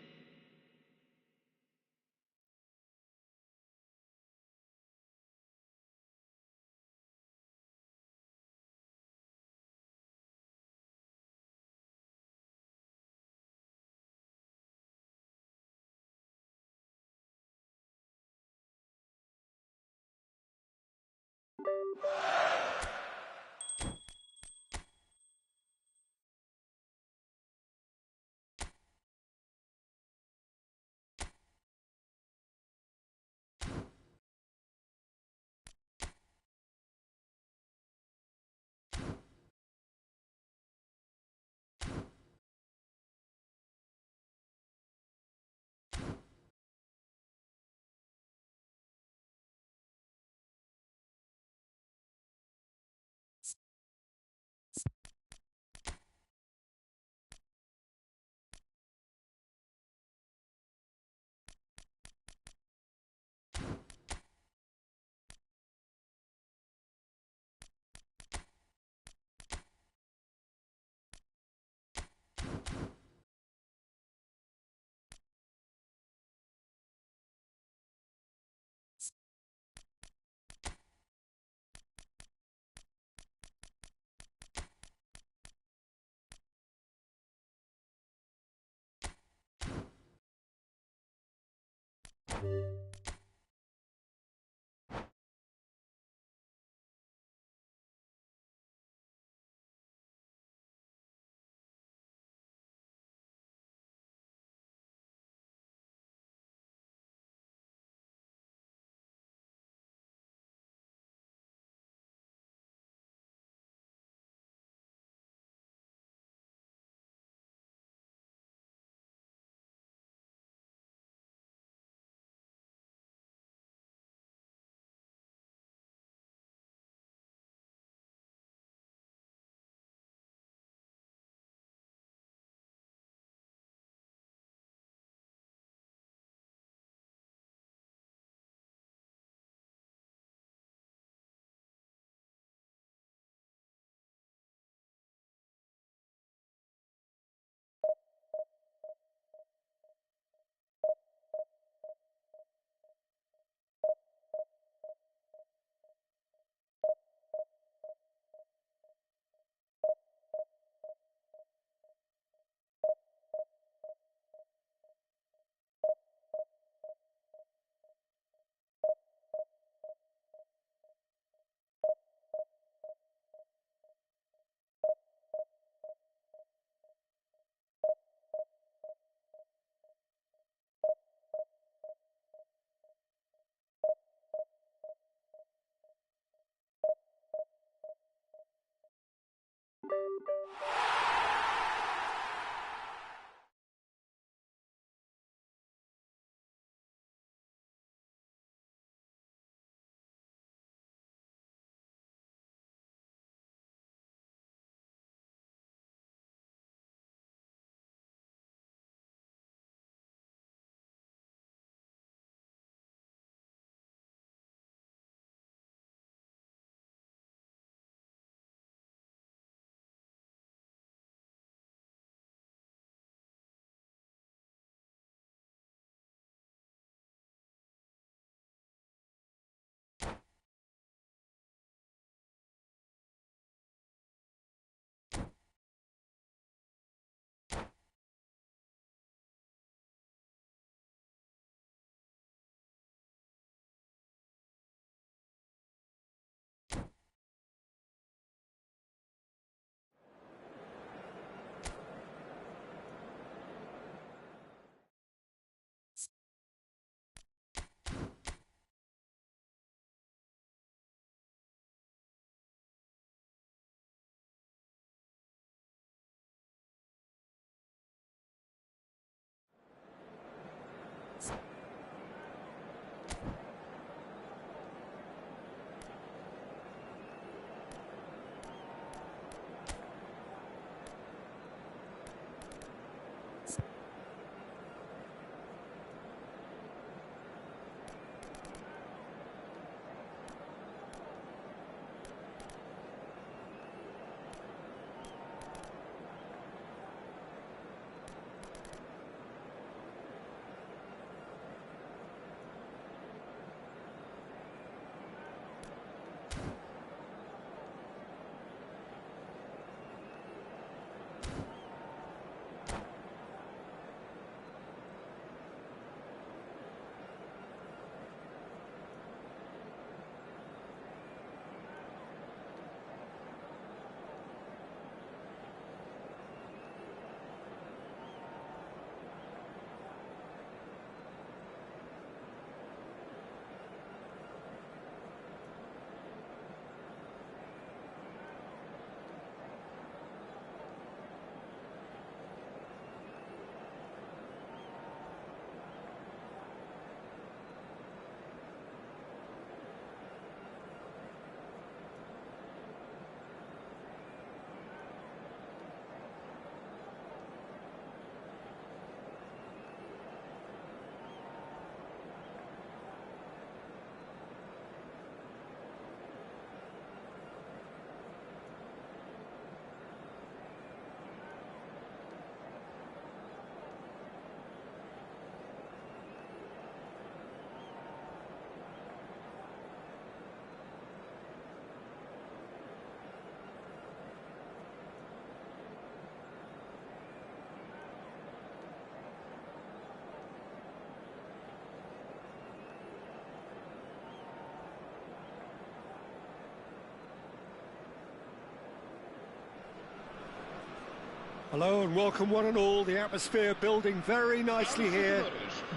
Hello and welcome one and all. The atmosphere building very nicely here.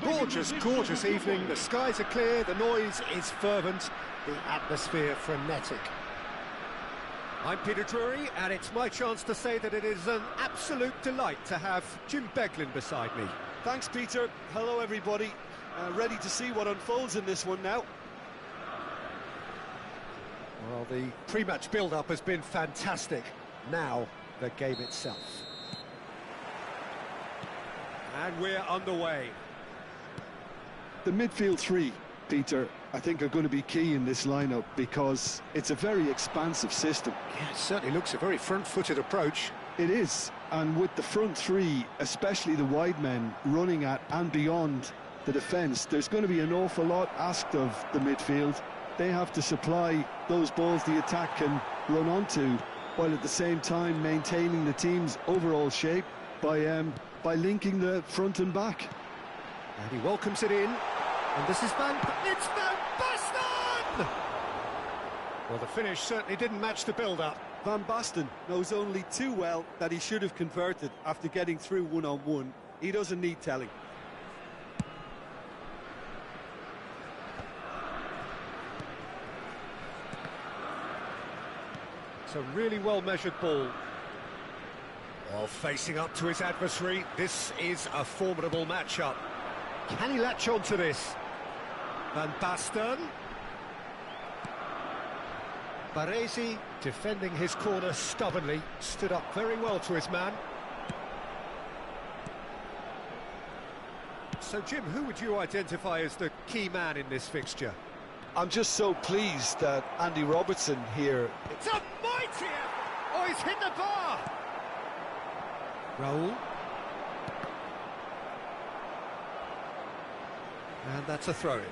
Gorgeous, gorgeous evening. The skies are clear, the noise is fervent, the atmosphere frenetic. I'm Peter Drury, and it's my chance to say that it is an absolute delight to have Jim Beglin beside me. Thanks, Peter. Hello, everybody. Ready to see what unfolds in this one now. Well, the pre-match build-up has been fantastic. Now, the game itself. And we're underway. The midfield three, Peter, I think are going to be key in this lineup because it's a very expansive system. Yeah, it certainly looks a very front-footed approach. It is, and with the front three, especially the wide men, running at and beyond the defence, there's going to be an awful lot asked of the midfield. They have to supply those balls the attack can run onto, while at the same time maintaining the team's overall shape by linking the front and back. And he welcomes it in, and this is it's Van Basten! Well, the finish certainly didn't match the build-up. Van Basten knows only too well that he should have converted after getting through one-on-one. He doesn't need telling. It's a really well-measured ball. Well, facing up to his adversary, this is a formidable matchup. Can he latch on to this? Van Basten. Baresi, defending his corner stubbornly, stood up very well to his man. So, Jim, who would you identify as the key man in this fixture? I'm just so pleased that Andy Robertson here... It's a mighty effort! Oh, he's hit the bar! Raul. And that's a throw-in.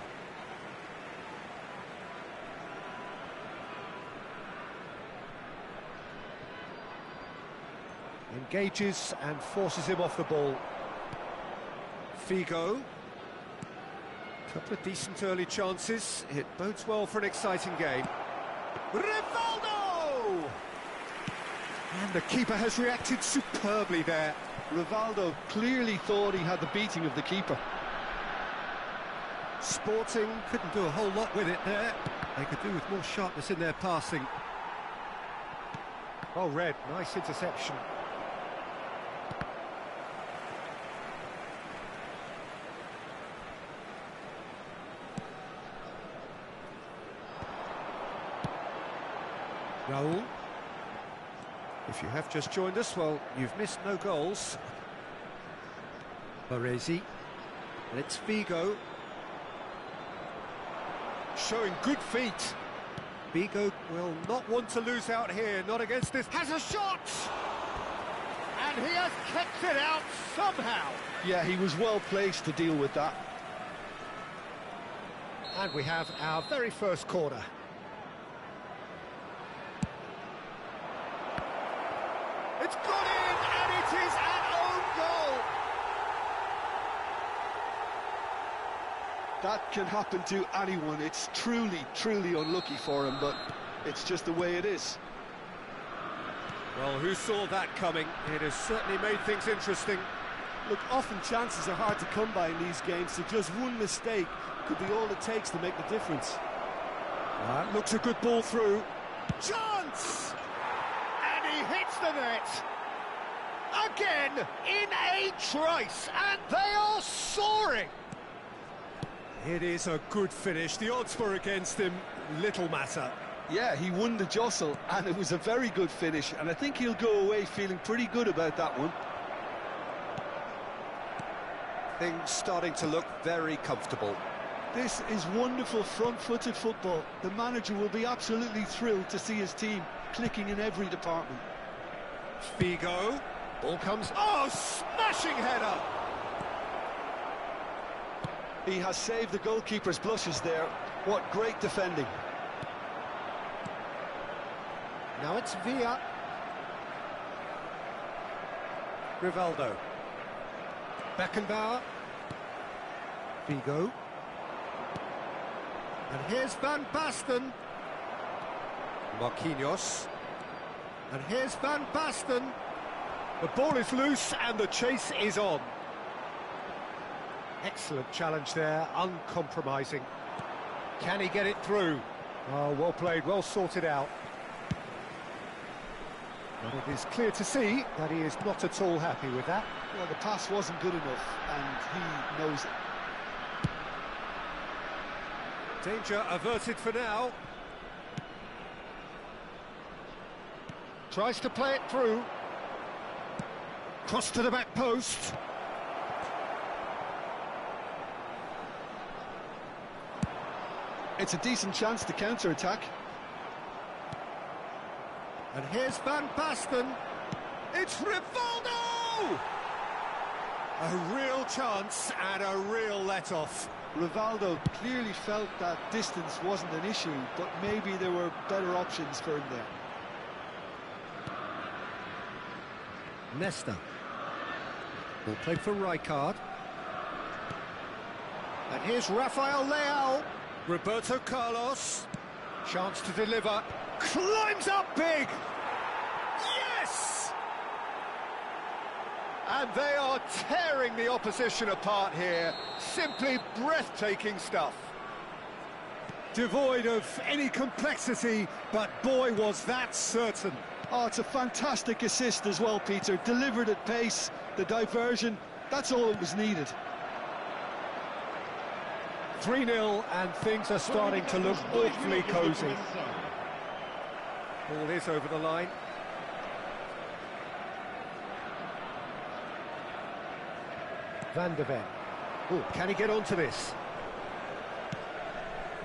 Engages and forces him off the ball. Figo. Couple of decent early chances. It bodes well for an exciting game. Rivaldo! And the keeper has reacted superbly there. Rivaldo clearly thought he had the beating of the keeper. Sporting couldn't do a whole lot with it there. They could do with more sharpness in their passing. Oh, Red, nice interception. Raul. If you have just joined us, well, you've missed no goals. Baresi. And it's Figo. Showing good feet. Figo will not want to lose out here, not against this. Has a shot! And he has kept it out somehow. Yeah, he was well placed to deal with that. And we have our very first corner. It's got in, and it is an own goal. That can happen to anyone. It's truly, truly unlucky for him, but it's just the way it is. Well, who saw that coming? It has certainly made things interesting. Look, often chances are hard to come by in these games, so just one mistake could be all it takes to make the difference. That looks a good ball through. Chance! And he hits the net. Again, in a trice, and they are soaring. It is a good finish. The odds were against him. Little matter. Yeah, he won the jostle, and it was a very good finish, and I think he'll go away feeling pretty good about that one. Things starting to look very comfortable. This is wonderful front-footed football. The manager will be absolutely thrilled to see his team clicking in every department. Figo. Ball comes. Oh, smashing header! He has saved the goalkeeper's blushes there. What great defending. Now it's Villa. Rivaldo. Beckenbauer. Figo. And here's Van Basten. Marquinhos. And here's Van Basten. The ball is loose and the chase is on. Excellent challenge there, uncompromising. Can he get it through? Oh, well played, well sorted out. But it is clear to see that he is not at all happy with that. Well, the pass wasn't good enough, and he knows it. Danger averted for now. Tries to play it through. Cross to the back post. It's a decent chance to counter-attack. And here's Van Basten. It's Rivaldo! A real chance and a real let-off. Rivaldo clearly felt that distance wasn't an issue, but maybe there were better options for him there. Nesta. Ball played for Rijkaard. And here's Rafael Leao. Roberto Carlos. Chance to deliver. Climbs up big! Yes! And they are tearing the opposition apart here. Simply breathtaking stuff. Devoid of any complexity, but boy was that certain. Oh, it's a fantastic assist as well, Peter. Delivered at pace, the diversion, that's all that was needed. 3-0 and things are starting to look awfully cosy. Ball is over the line. Van de Ven. Oh, can he get onto this?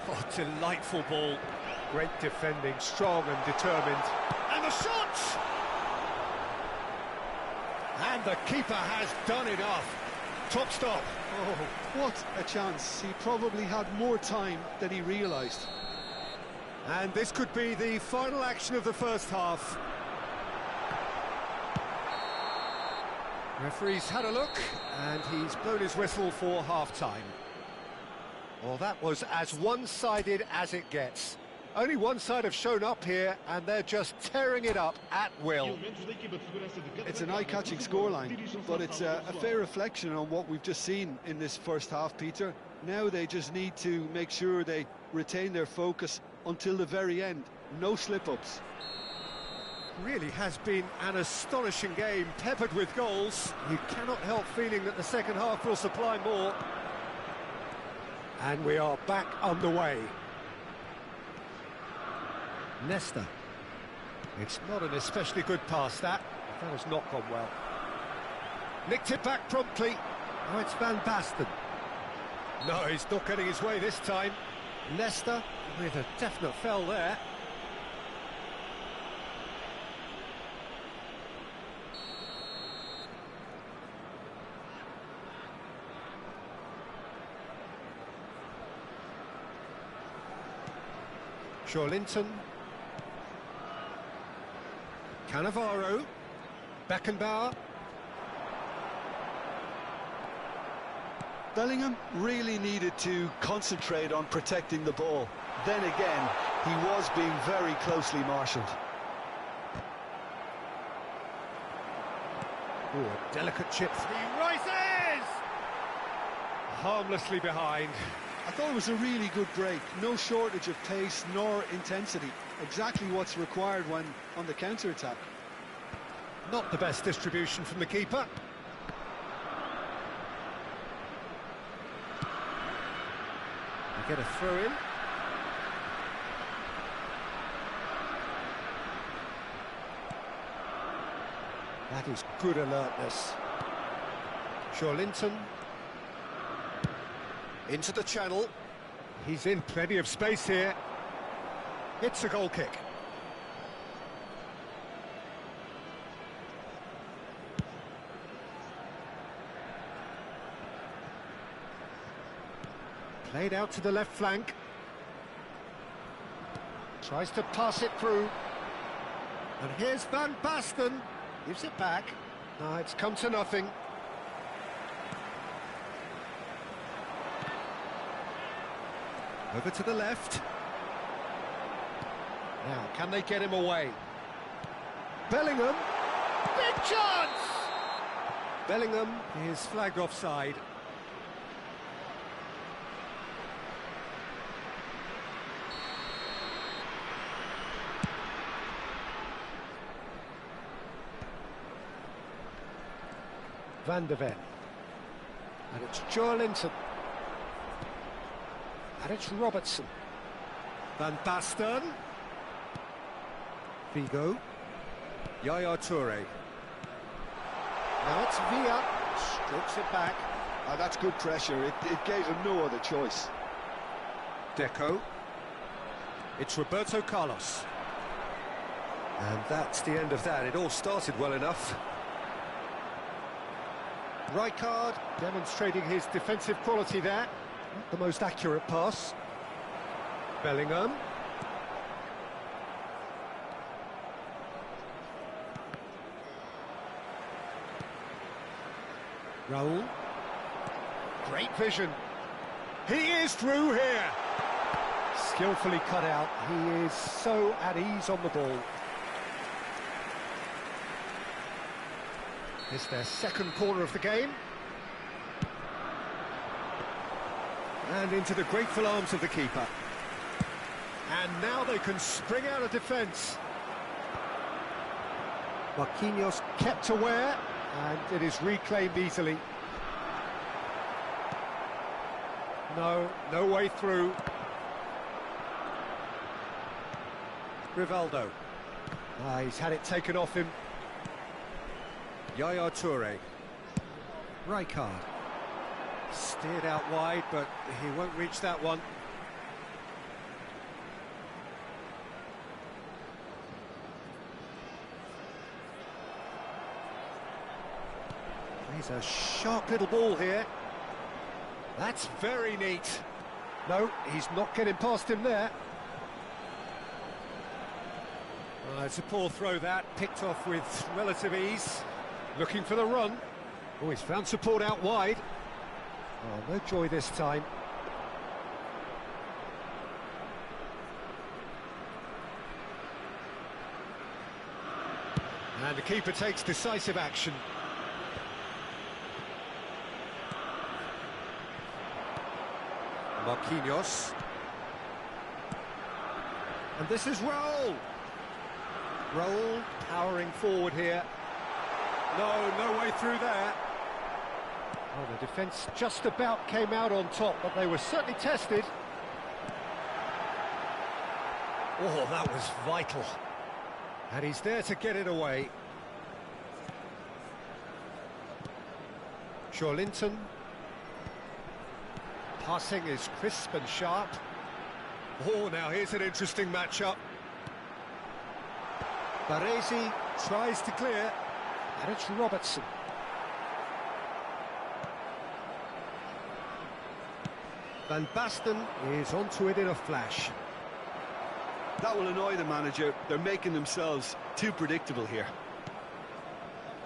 Oh, delightful ball. Great defending, strong and determined. And the shot! And the keeper has done enough. Top stop. Oh, what a chance. He probably had more time than he realised. And this could be the final action of the first half. Referee's had a look, and he's blown his whistle for half-time. Well, that was as one-sided as it gets. Only one side have shown up here, and they're just tearing it up at will. It's an eye-catching scoreline, but it's a fair reflection on what we've just seen in this first half, Peter. Now they just need to make sure they retain their focus until the very end. No slip-ups. Really has been an astonishing game, peppered with goals. You cannot help feeling that the second half will supply more. And we are back underway. Nesta. It's not an especially good pass, that. That has not gone well. Nicked it back promptly. Oh, it's Van Basten. No, he's not getting his way this time. Nesta with a definite fell there. Linton. Cannavaro. Beckenbauer. Bellingham really needed to concentrate on protecting the ball. Then again, he was being very closely marshalled. Ooh, a delicate chip. He rises! Harmlessly behind. I thought it was a really good break. No shortage of pace nor intensity. Exactly what's required when on the counter-attack. Not the best distribution from the keeper. You get a throw in. That is good alertness. Linton. Into the channel. He's in plenty of space here. It's a goal kick. Played out to the left flank. Tries to pass it through. And here's Van Basten. Gives it back. No, it's come to nothing. Over to the left. Now, can they get him away? Bellingham. Big chance! Bellingham is flagged offside. Van de Ven. And it's Joelinton. And it's Robertson. Van Basten. Vigo. Yaya Toure. Now it's Villa. Strokes it back. Oh, that's good pressure. It gave him no other choice. Deco. It's Roberto Carlos. And that's the end of that. It all started well enough. Rijkaard demonstrating his defensive quality there. Not the most accurate pass. Bellingham. Raul. Great vision. He is through here. Skillfully cut out. He is so at ease on the ball. It's their second corner of the game. And into the grateful arms of the keeper. And now they can spring out of defence. Marquinhos kept aware, and it is reclaimed easily. No way through. Rivaldo. He's had it taken off him. Yaya Toure. Rijkaard. Steered out wide, but he won't reach that one. He's a sharp little ball here. That's very neat. No, he's not getting past him there. It's a poor throw that, picked off with relative ease. Looking for the run. Oh, he's found support out wide. Oh, no joy this time. And the keeper takes decisive action. Marquinhos. And this is Raul. Raul powering forward here. No way through there. Oh, the defence just about came out on top, but they were certainly tested. Oh, that was vital. And he's there to get it away. Joelinton. Passing is crisp and sharp. Oh, now here's an interesting matchup. Baresi tries to clear, and it's Robertson. Van Basten is onto it in a flash. That will annoy the manager. They're making themselves too predictable here.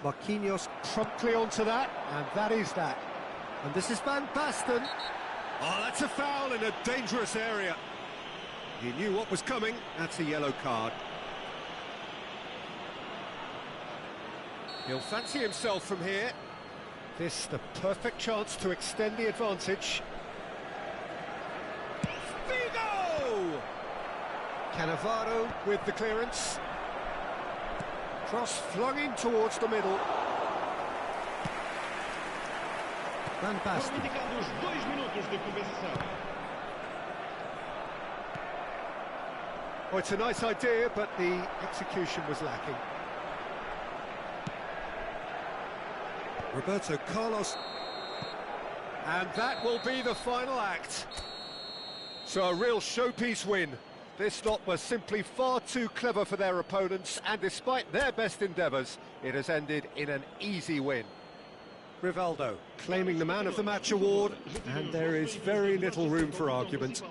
Marquinhos promptly onto that, and that is that. And this is Van Basten. Oh, that's a foul in a dangerous area. He knew what was coming. That's a yellow card. He'll fancy himself from here. This the perfect chance to extend the advantage. Vigo! Cannavaro with the clearance. Cross flung in towards the middle. Van Basten. Foram indicados 2 minutos de compensação. Oh, it's a nice idea, but the execution was lacking. Roberto Carlos. And that will be the final act. So a real showpiece win. This lot was simply far too clever for their opponents, and despite their best endeavours, it has ended in an easy win. Rivaldo claiming the Man of the Match award, and there is very little room for argument.